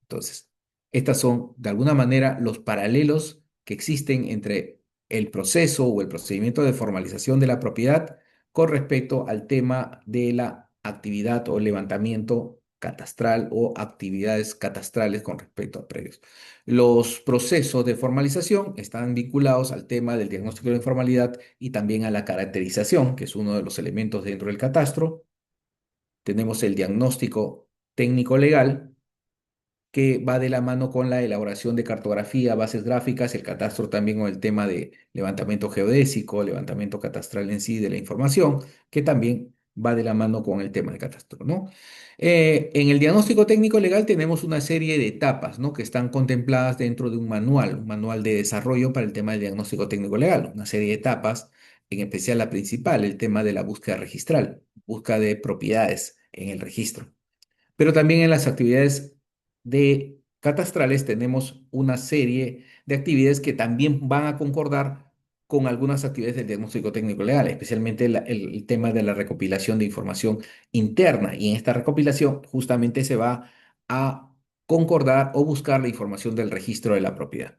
Entonces, estas son de alguna manera los paralelos que existen entre el proceso o el procedimiento de formalización de la propiedad con respecto al tema de la actividad o levantamiento catastral o actividades catastrales con respecto a predios. Los procesos de formalización están vinculados al tema del diagnóstico de la informalidad y también a la caracterización, que es uno de los elementos dentro del catastro. Tenemos el diagnóstico técnico legal que va de la mano con la elaboración de cartografía, bases gráficas, el catastro también con el tema de levantamiento geodésico, levantamiento catastral en sí de la información, que también va de la mano con el tema de catastro, ¿no? En el diagnóstico técnico legal tenemos una serie de etapas, ¿no? Que están contempladas dentro de un manual de desarrollo para el tema del diagnóstico técnico legal, una serie de etapas, en especial la principal, el tema de la búsqueda registral, búsqueda de propiedades en el registro. Pero también en las actividades de catastrales tenemos una serie de actividades que también van a concordar con algunas actividades del diagnóstico técnico legal, especialmente el tema de la recopilación de información interna. Y en esta recopilación justamente se va a concordar o buscar la información del registro de la propiedad.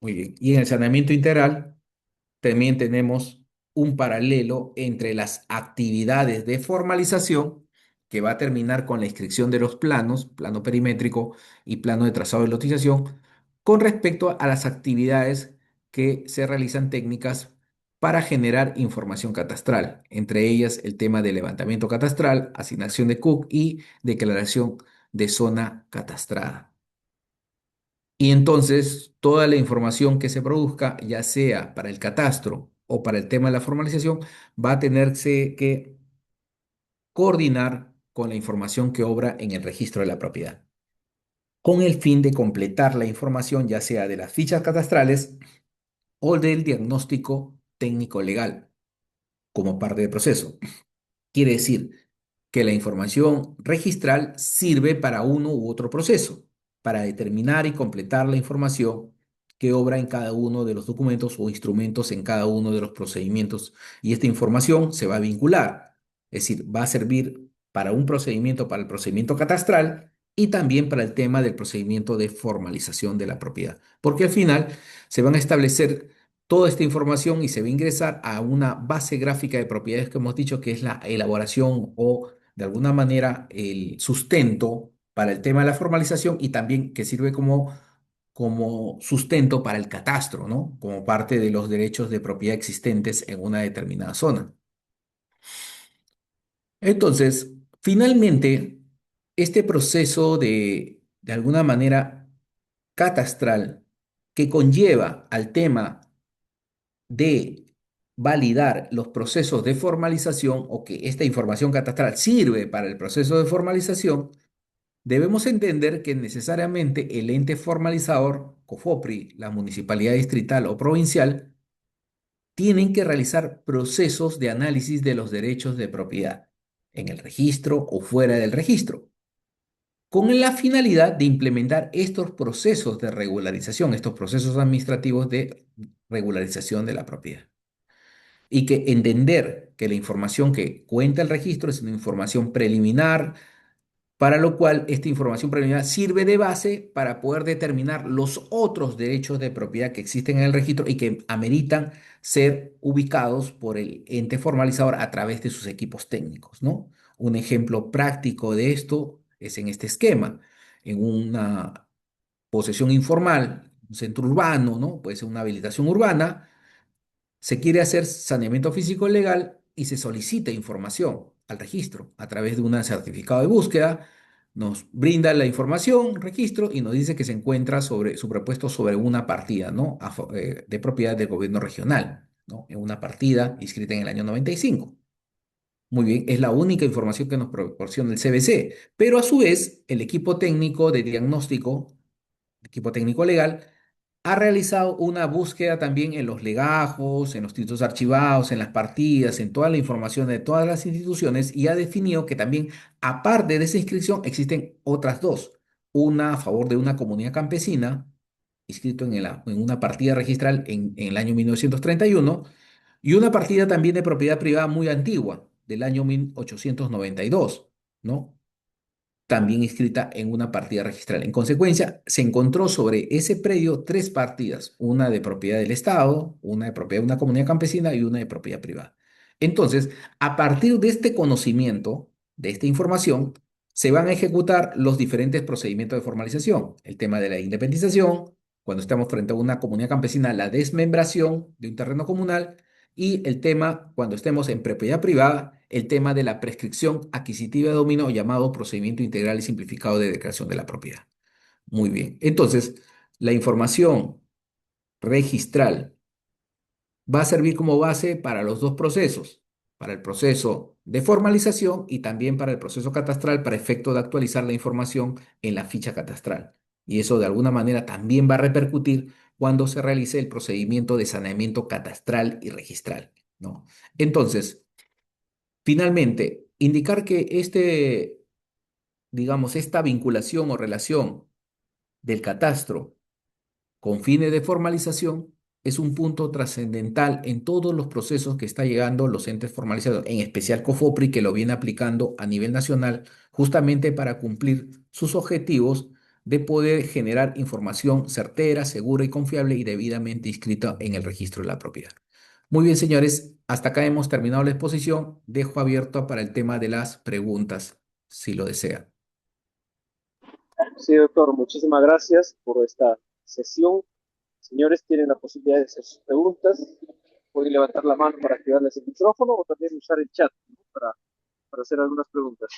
Muy bien. Y en el saneamiento integral también tenemos un paralelo entre las actividades de formalización, que va a terminar con la inscripción de los planos, plano perimétrico y plano de trazado de lotización, con respecto a las actividades que se realizan técnicas para generar información catastral, entre ellas el tema de levantamiento catastral, asignación de CUC y declaración de zona catastrada. Y entonces toda la información que se produzca, ya sea para el catastro o para el tema de la formalización, va a tenerse que coordinar con la información que obra en el registro de la propiedad, con el fin de completar la información ya sea de las fichas catastrales o del diagnóstico técnico legal como parte del proceso. Quiere decir que la información registral sirve para uno u otro proceso, para determinar y completar la información que obra en cada uno de los documentos o instrumentos en cada uno de los procedimientos. Y esta información se va a vincular, es decir, va a servir para un procedimiento, para el procedimiento catastral y también para el tema del procedimiento de formalización de la propiedad, porque al final se van a establecer toda esta información y se va a ingresar a una base gráfica de propiedades que hemos dicho que es la elaboración o de alguna manera el sustento para el tema de la formalización y también que sirve como sustento para el catastro, ¿no? Como parte de los derechos de propiedad existentes en una determinada zona. Entonces, finalmente, este proceso de alguna manera catastral que conlleva al tema de validar los procesos de formalización o que esta información catastral sirve para el proceso de formalización, debemos entender que necesariamente el ente formalizador, COFOPRI, la municipalidad distrital o provincial, tienen que realizar procesos de análisis de los derechos de propiedad en el registro o fuera del registro, con la finalidad de implementar estos procesos de regularización, estos procesos administrativos de regularización de la propiedad. Y que entender que la información que cuenta el registro es una información preliminar, para lo cual esta información preliminar sirve de base para poder determinar los otros derechos de propiedad que existen en el registro y que ameritan ser ubicados por el ente formalizador a través de sus equipos técnicos, ¿no? Un ejemplo práctico de esto es en este esquema, en una posesión informal, un centro urbano, ¿no? Puede ser una habilitación urbana, se quiere hacer saneamiento físico legal y se solicita información al registro a través de un certificado de búsqueda. Nos brinda la información, registro, y nos dice que se encuentra superpuesto sobre una partida, ¿no? De propiedad del gobierno regional, ¿no? En una partida inscrita en el año 95. Muy bien, es la única información que nos proporciona el CBC, pero a su vez el equipo técnico de diagnóstico, equipo técnico legal, ha realizado una búsqueda también en los legajos, en los títulos archivados, en las partidas, en toda la información de todas las instituciones y ha definido que también, aparte de esa inscripción, existen otras dos. Una a favor de una comunidad campesina, inscrito en una partida registral en el año 1931, y una partida también de propiedad privada muy antigua, del año 1892, ¿no? También inscrita en una partida registral. En consecuencia, se encontró sobre ese predio tres partidas, una de propiedad del Estado, una de propiedad de una comunidad campesina y una de propiedad privada. Entonces, a partir de este conocimiento, de esta información, se van a ejecutar los diferentes procedimientos de formalización. El tema de la independización, cuando estamos frente a una comunidad campesina, la desmembración de un terreno comunal y el tema, cuando estemos en propiedad privada, el tema de la prescripción adquisitiva de dominio llamado procedimiento integral y simplificado de declaración de la propiedad. Muy bien. Entonces, la información registral va a servir como base para los dos procesos, para el proceso de formalización y también para el proceso catastral para efecto de actualizar la información en la ficha catastral. Y eso de alguna manera también va a repercutir cuando se realice el procedimiento de saneamiento catastral y registral, ¿no? Entonces, finalmente, indicar que digamos, esta vinculación o relación del catastro con fines de formalización es un punto trascendental en todos los procesos que está llegando los entes formalizados, en especial COFOPRI, que lo viene aplicando a nivel nacional justamente para cumplir sus objetivos de poder generar información certera, segura y confiable y debidamente inscrita en el registro de la propiedad. Muy bien, señores, hasta acá hemos terminado la exposición. Dejo abierto para el tema de las preguntas, si lo desea.
Sí, doctor, muchísimas gracias por esta sesión. Señores, tienen la posibilidad de hacer sus preguntas. Pueden levantar la mano para activarles el micrófono o también usar el chat, ¿no? para hacer algunas preguntas.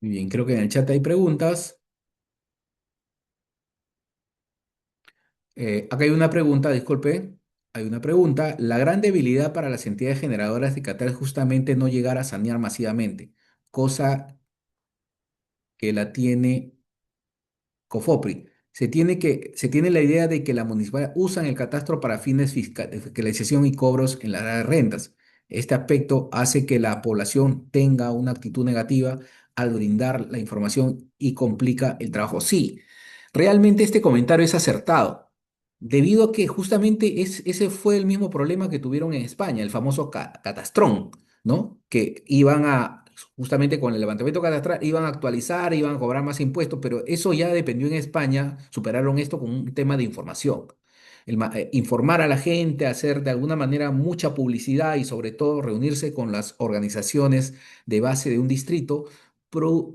Muy bien, creo que en el chat hay preguntas. Acá hay una pregunta, disculpe. Hay una pregunta. La gran debilidad para las entidades generadoras de Qatar es justamente no llegar a sanear masivamente, cosa que la tiene COFOPRI. Se tiene la idea de que la municipalidad usan el catastro para fines de fiscalización y cobros en la área de rentas. Este aspecto hace que la población tenga una actitud negativa al brindar la información y complica el trabajo. Sí, realmente este comentario es acertado, debido a que justamente ese fue el mismo problema que tuvieron en España, el famoso catastrón, ¿no? Que iban a justamente con el levantamiento catastral, iban a actualizar, iban a cobrar más impuestos, pero eso ya dependió en España, superaron esto con un tema de información. Informar a la gente, hacer de alguna manera mucha publicidad y sobre todo reunirse con las organizaciones de base de un distrito,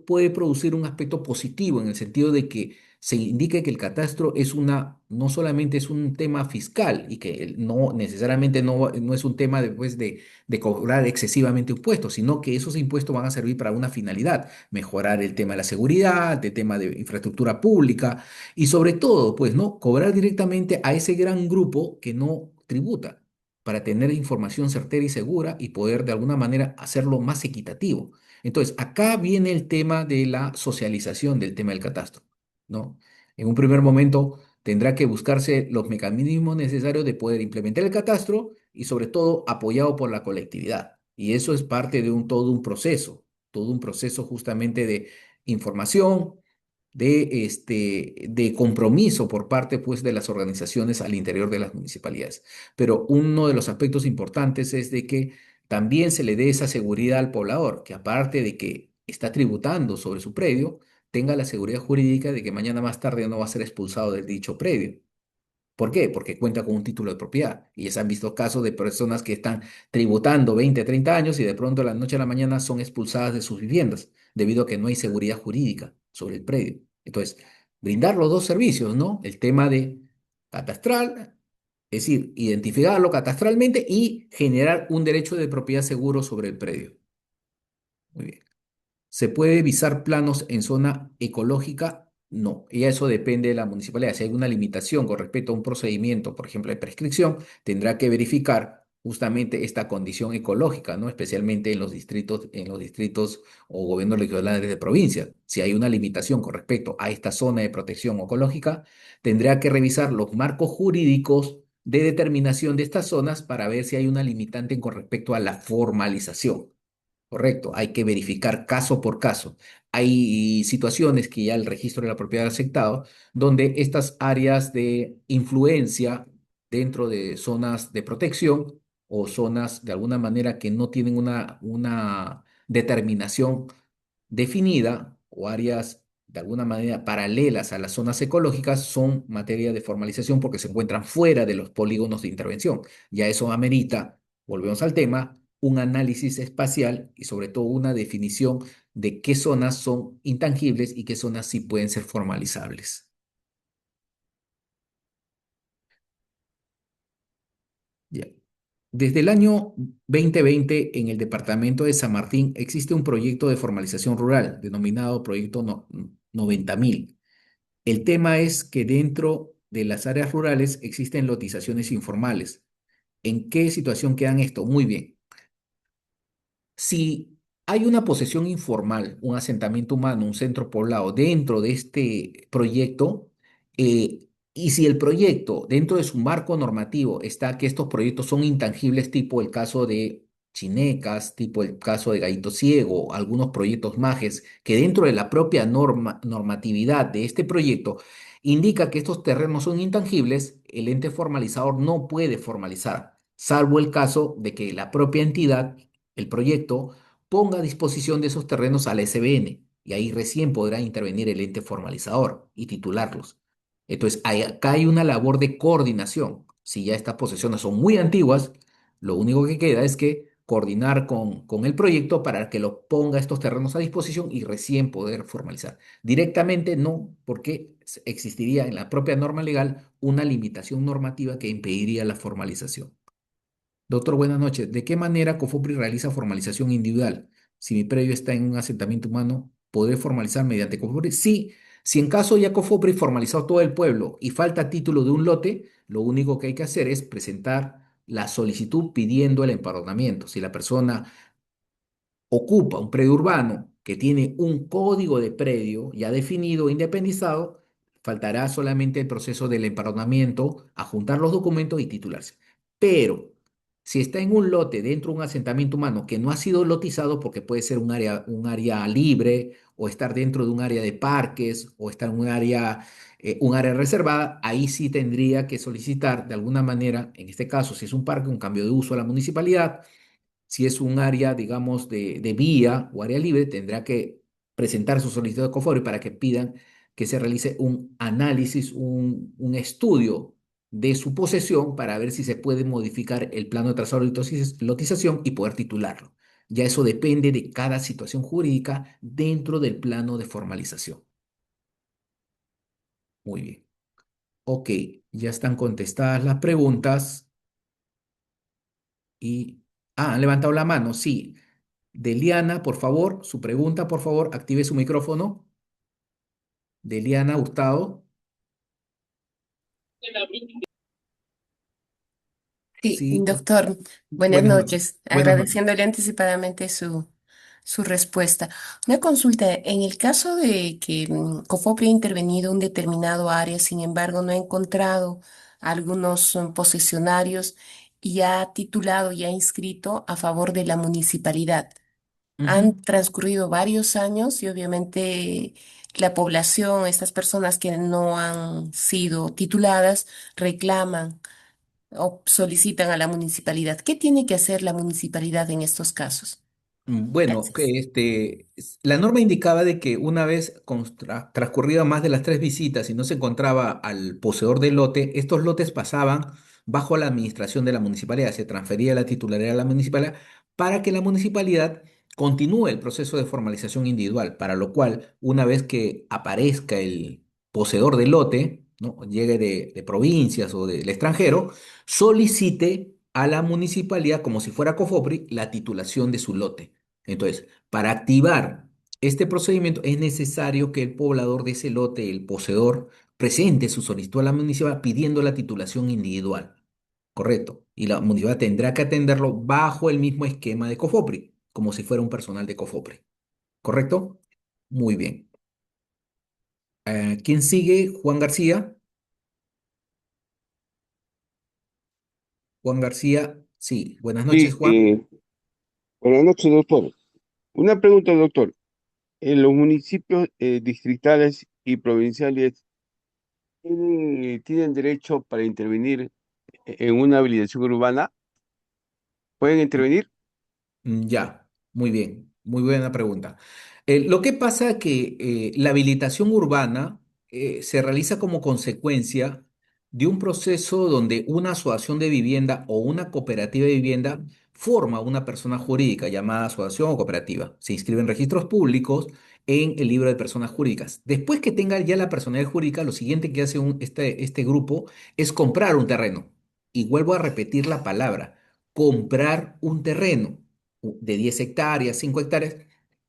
puede producir un aspecto positivo en el sentido de que se indique que el catastro es no solamente es un tema fiscal y que no necesariamente no es un tema después de cobrar excesivamente impuestos, sino que esos impuestos van a servir para una finalidad, mejorar el tema de la seguridad, el tema de infraestructura pública y sobre todo, pues, ¿no? Cobrar directamente a ese gran grupo que no tributa para tener información certera y segura y poder de alguna manera hacerlo más equitativo. Entonces, acá viene el tema de la socialización del tema del catastro, ¿no? En un primer momento tendrá que buscarse los mecanismos necesarios de poder implementar el catastro y sobre todo apoyado por la colectividad. Y eso es parte de todo un proceso justamente de información, de compromiso por parte pues, de las organizaciones al interior de las municipalidades. Pero uno de los aspectos importantes es de que también se le dé esa seguridad al poblador, que aparte de que está tributando sobre su predio, tenga la seguridad jurídica de que mañana más tarde no va a ser expulsado del dicho predio. ¿Por qué? Porque cuenta con un título de propiedad. Y ya se han visto casos de personas que están tributando 20, 30 años y de pronto de la noche a la mañana son expulsadas de sus viviendas debido a que no hay seguridad jurídica sobre el predio. Entonces, brindar los dos servicios, ¿no? El tema de catastral, es decir, identificarlo catastralmente y generar un derecho de propiedad seguro sobre el predio. Muy bien. ¿Se puede visar planos en zona ecológica? No, y eso depende de la municipalidad. Si hay una limitación con respecto a un procedimiento, por ejemplo, de prescripción, tendrá que verificar justamente esta condición ecológica, ¿no? Especialmente en los distritos o gobiernos regionales de provincia. Si hay una limitación con respecto a esta zona de protección ecológica, tendrá que revisar los marcos jurídicos de determinación de estas zonas para ver si hay una limitante con respecto a la formalización. Correcto, hay que verificar caso por caso. Hay situaciones que ya el registro de la propiedad ha aceptado, donde estas áreas de influencia dentro de zonas de protección o zonas de alguna manera que no tienen una determinación definida o áreas de alguna manera paralelas a las zonas ecológicas son materia de formalización porque se encuentran fuera de los polígonos de intervención. Ya eso amerita, volvemos al tema, un análisis espacial y sobre todo una definición de qué zonas son intangibles y qué zonas sí pueden ser formalizables. Ya. Desde el año 2020, en el departamento de San Martín existe un proyecto de formalización rural denominado Proyecto 90.000. El tema es que dentro de las áreas rurales existen lotizaciones informales. ¿En qué situación quedan esto? Muy bien. Si hay una posesión informal, un asentamiento humano, un centro poblado dentro de este proyecto, y si el proyecto dentro de su marco normativo está que estos proyectos son intangibles, tipo el caso de Chinecas, tipo el caso de Gallito Ciego, algunos proyectos majes, que dentro de la propia normatividad de este proyecto indica que estos terrenos son intangibles, el ente formalizador no puede formalizar, salvo el caso de que la propia entidad el proyecto ponga a disposición de esos terrenos a la SBN y ahí recién podrá intervenir el ente formalizador y titularlos. Entonces, acá hay una labor de coordinación. Si ya estas posesiones son muy antiguas, lo único que queda es que coordinar con el proyecto para que lo ponga estos terrenos a disposición y recién poder formalizar. Directamente no, porque existiría en la propia norma legal una limitación normativa que impediría la formalización. Doctor, buenas noches. ¿De qué manera COFOPRI realiza formalización individual? Si mi predio está en un asentamiento humano, ¿podré formalizar mediante COFOPRI? Sí, si en caso ya COFOPRI formalizado todo el pueblo y falta título de un lote, lo único que hay que hacer es presentar la solicitud pidiendo el empadronamiento. Si la persona ocupa un predio urbano que tiene un código de predio ya definido, independizado, faltará solamente el proceso del empadronamiento, juntar los documentos y titularse. Pero si está en un lote dentro de un asentamiento humano que no ha sido lotizado, porque puede ser un área libre o estar dentro de un área de parques o estar en un área reservada, ahí sí tendría que solicitar de alguna manera, en este caso, si es un parque, un cambio de uso a la municipalidad. Si es un área, digamos, de vía o área libre, tendrá que presentar su solicitud de COFORI para que pidan que se realice un análisis, un estudio de su posesión para ver si se puede modificar el plano de trazado de lotización y poder titularlo. Ya eso depende de cada situación jurídica dentro del plano de formalización. Muy bien. Ok, ya están contestadas las preguntas y... Ah, han levantado la mano, sí. Deliana, por favor, su pregunta, por favor, active su micrófono. Deliana Hurtado.
Sí,
Sí,
doctor, buenas
buenas noches.
noches.
Buenas noches.
Agradeciéndole anticipadamente su respuesta. Una consulta, en el caso de que COFOPRI ha intervenido en un determinado área, sin embargo, no ha encontrado algunos posesionarios y ha titulado y ha inscrito a favor de la municipalidad.
Ujú.
Han transcurrido varios años y obviamente la población, estas personas que no han sido tituladas, reclaman o solicitan a la municipalidad. ¿Qué tiene que hacer la municipalidad en estos casos?
Bueno,
Gracias.
la norma indicaba de que una vez transcurridas más de las 3 visitas y no se encontraba al poseedor del lote, estos lotes pasaban bajo la administración de la municipalidad, se transfería la titularidad a la municipalidad para que la municipalidad continúe el proceso de formalización individual, para lo cual, una vez que aparezca el poseedor del lote, ¿no? Llegue de provincias o del extranjero, solicite a la municipalidad, como si fuera COFOPRI, la titulación de su lote. Entonces, para activar este procedimiento es necesario que el poblador de ese lote, el poseedor, presente su solicitud a la municipalidad pidiendo la titulación individual. Correcto. Y la municipalidad tendrá que atenderlo bajo el mismo esquema de COFOPRI, como si fuera un personal de COFOPRI. ¿Correcto? Muy bien. ¿Quién sigue? Juan García. Juan García. Sí. Buenas noches,
Sí,
Juan.
buenas noches, doctor. Una pregunta, doctor. ¿En los municipios distritales y provinciales tienen derecho para intervenir en una habilitación urbana? ¿Pueden intervenir?
Ya, muy bien, muy buena pregunta. Lo que pasa es que la habilitación urbana se realiza como consecuencia de un proceso donde una asociación de vivienda o una cooperativa de vivienda forma una persona jurídica llamada asociación o cooperativa. Se inscribe en registros públicos en el libro de personas jurídicas. Después que tenga ya la personalidad jurídica, lo siguiente que hace este grupo es comprar un terreno. Y vuelvo a repetir la palabra, comprar un terreno de 10 hectáreas, 5 hectáreas,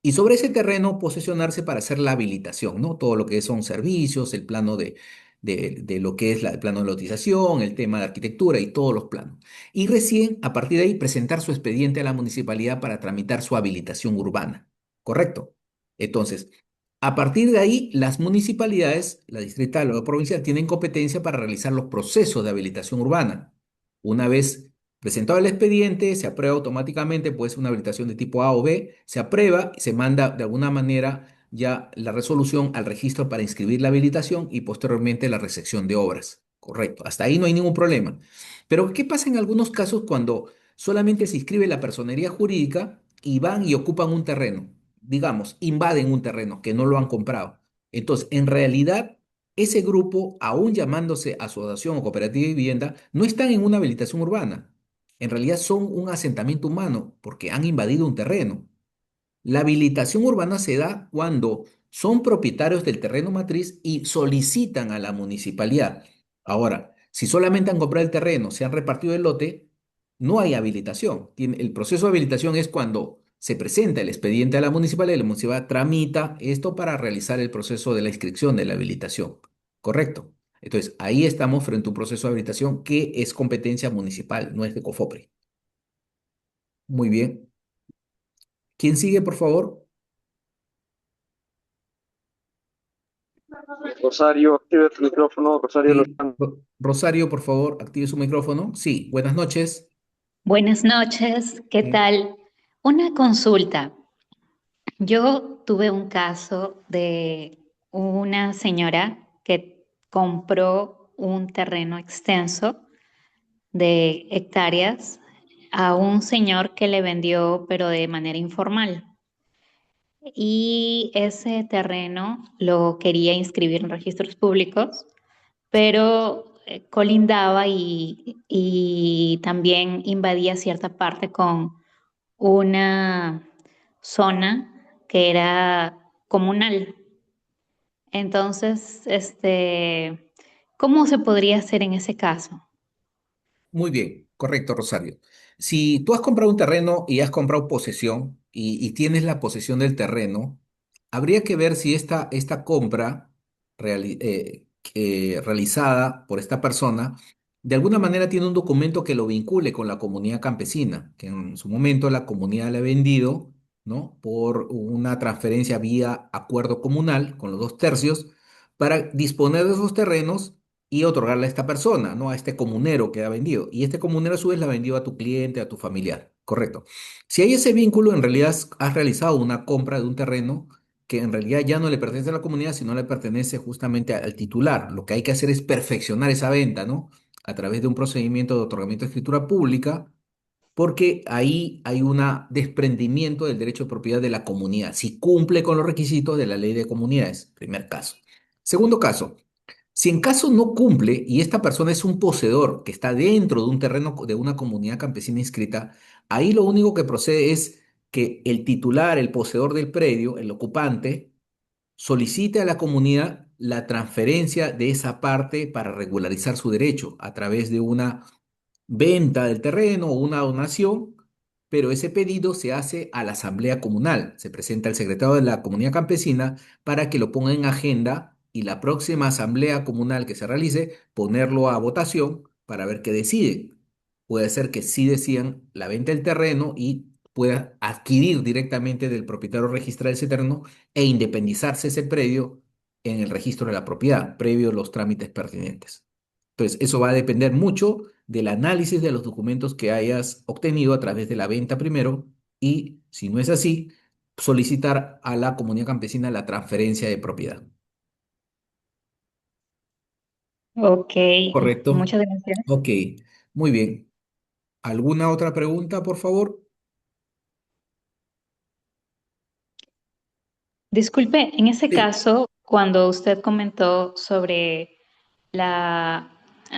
y sobre ese terreno posesionarse para hacer la habilitación, ¿no? Todo lo que son servicios, el plano de lo que es el plano de lotización, el tema de arquitectura y todos los planos. Y recién, a partir de ahí, presentar su expediente a la municipalidad para tramitar su habilitación urbana, ¿correcto? Entonces, a partir de ahí, las municipalidades, la distrital o la provincial, tienen competencia para realizar los procesos de habilitación urbana. Una vez presentado el expediente, se aprueba automáticamente, puede ser una habilitación de tipo A o B, se aprueba y se manda de alguna manera ya la resolución al registro para inscribir la habilitación y posteriormente la recepción de obras. Correcto, hasta ahí no hay ningún problema. Pero ¿qué pasa en algunos casos cuando solamente se inscribe la personería jurídica y van y ocupan un terreno? Digamos, invaden un terreno que no lo han comprado. Entonces, en realidad, ese grupo, aún llamándose asociación o cooperativa de vivienda, no están en una habilitación urbana. En realidad son un asentamiento humano porque han invadido un terreno. La habilitación urbana se da cuando son propietarios del terreno matriz y solicitan a la municipalidad. Ahora, si solamente han comprado el terreno, se han repartido el lote, no hay habilitación. El proceso de habilitación es cuando se presenta el expediente a la municipalidad y la municipalidad tramita esto para realizar el proceso de la inscripción de la habilitación. ¿Correcto? Entonces, ahí estamos frente a un proceso de habilitación que es competencia municipal, no es de COFOPRI. Muy bien. ¿Quién sigue, por favor?
Rosario, activa tu micrófono. Rosario
Sí,
Lozano.
Rosario, por favor, active su micrófono. Sí, buenas noches.
Buenas noches, ¿qué
Sí,
tal? Una consulta. Yo tuve un caso de una señora que compró un terreno extenso de hectáreas a un señor que le vendió, pero de manera informal. Y ese terreno lo quería inscribir en registros públicos, pero colindaba y también invadía cierta parte con una zona que era comunal. Entonces, ¿cómo se podría hacer en ese caso?
Muy bien, correcto, Rosario. Si tú has comprado un terreno y has comprado posesión y tienes la posesión del terreno, habría que ver si esta compra realizada por esta persona de alguna manera tiene un documento que lo vincule con la comunidad campesina, que en su momento la comunidad le ha vendido, ¿no? Por una transferencia vía acuerdo comunal con los dos tercios para disponer de esos terrenos y otorgarle a esta persona, ¿no? A este comunero que ha vendido. Y este comunero a su vez la vendió a tu cliente, a tu familiar. Correcto. Si hay ese vínculo, en realidad has realizado una compra de un terreno que en realidad ya no le pertenece a la comunidad, sino le pertenece justamente al titular. Lo que hay que hacer es perfeccionar esa venta, ¿no? A través de un procedimiento de otorgamiento de escritura pública, porque ahí hay un desprendimiento del derecho de propiedad de la comunidad, si cumple con los requisitos de la ley de comunidades, primer caso. Segundo caso, si en caso no cumple y esta persona es un poseedor que está dentro de un terreno de una comunidad campesina inscrita, ahí lo único que procede es que el titular, el poseedor del predio, el ocupante, solicite a la comunidad la transferencia de esa parte para regularizar su derecho a través de una venta del terreno o una donación, pero ese pedido se hace a la asamblea comunal. Se presenta al secretario de la comunidad campesina para que lo ponga en agenda y la próxima asamblea comunal que se realice, ponerlo a votación para ver qué deciden. Puede ser que sí decidan la venta del terreno y pueda adquirir directamente del propietario registral ese terreno e independizarse ese predio en el registro de la propiedad, previo a los trámites pertinentes. Entonces, eso va a depender mucho del análisis de los documentos que hayas obtenido a través de la venta primero y, si no es así, solicitar a la comunidad campesina la transferencia de propiedad.
Ok,
¿Correcto?
muchas gracias.
Ok, muy bien. ¿Alguna otra pregunta, por favor?
Disculpe, en ese
Sí.
caso, cuando usted comentó sobre la,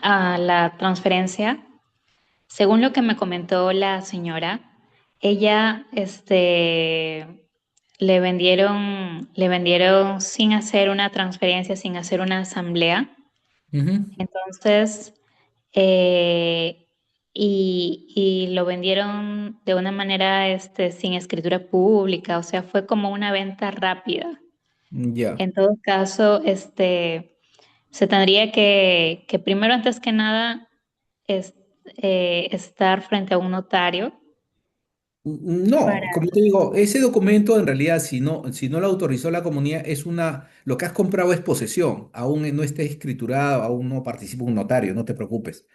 la transferencia, según lo que me comentó la señora, ella, le vendieron sin hacer una transferencia, sin hacer una asamblea.
Ujú.
Entonces, eh, y lo vendieron de una manera, sin escritura pública, o sea, fue como una venta rápida.
Ya.
En todo caso, se tendría que primero, antes que nada, es, estar frente a un notario
No,
para...
como te digo, ese documento en realidad, si no lo autorizó la comunidad, lo que has comprado es posesión, aún no esté escriturado, aún no participa un notario, no te preocupes.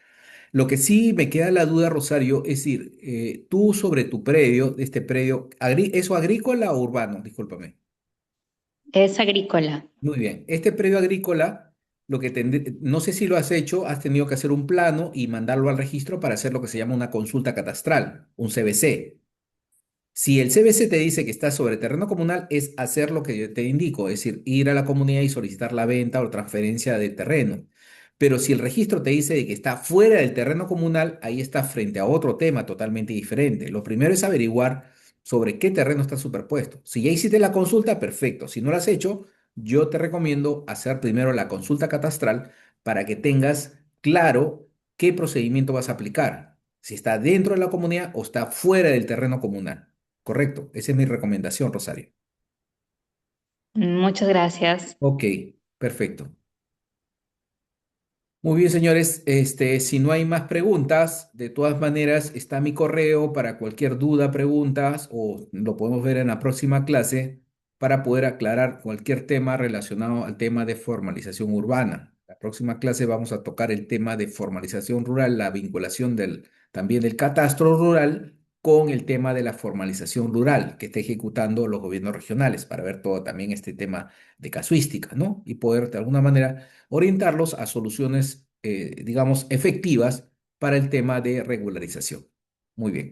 Lo que sí me queda la duda, Rosario, es decir, tú sobre tu predio, este predio, ¿eso agrícola o urbano? Discúlpame.
Es agrícola.
Muy bien. Este predio agrícola, no sé si lo has hecho, has tenido que hacer un plano y mandarlo al registro para hacer lo que se llama una consulta catastral, un CBC. Si el CBC te dice que está sobre terreno comunal, es hacer lo que yo te indico, es decir, ir a la comunidad y solicitar la venta o transferencia de terreno. Pero si el registro te dice de que está fuera del terreno comunal, ahí está frente a otro tema totalmente diferente. Lo primero es averiguar sobre qué terreno está superpuesto. Si ya hiciste la consulta, perfecto. Si no lo has hecho, yo te recomiendo hacer primero la consulta catastral para que tengas claro qué procedimiento vas a aplicar. Si está dentro de la comunidad o está fuera del terreno comunal. Correcto, esa es mi recomendación, Rosario.
Muchas gracias.
Ok, perfecto. Muy bien, señores. Si no hay más preguntas, de todas maneras está mi correo para cualquier duda, preguntas, o lo podemos ver en la próxima clase para poder aclarar cualquier tema relacionado al tema de formalización urbana. La próxima clase vamos a tocar el tema de formalización rural, la vinculación también del catastro rural con el tema de la formalización rural que está ejecutando los gobiernos regionales para ver todo también este tema de casuística, ¿no? Y poder de alguna manera orientarlos a soluciones, digamos, efectivas para el tema de regularización. Muy bien.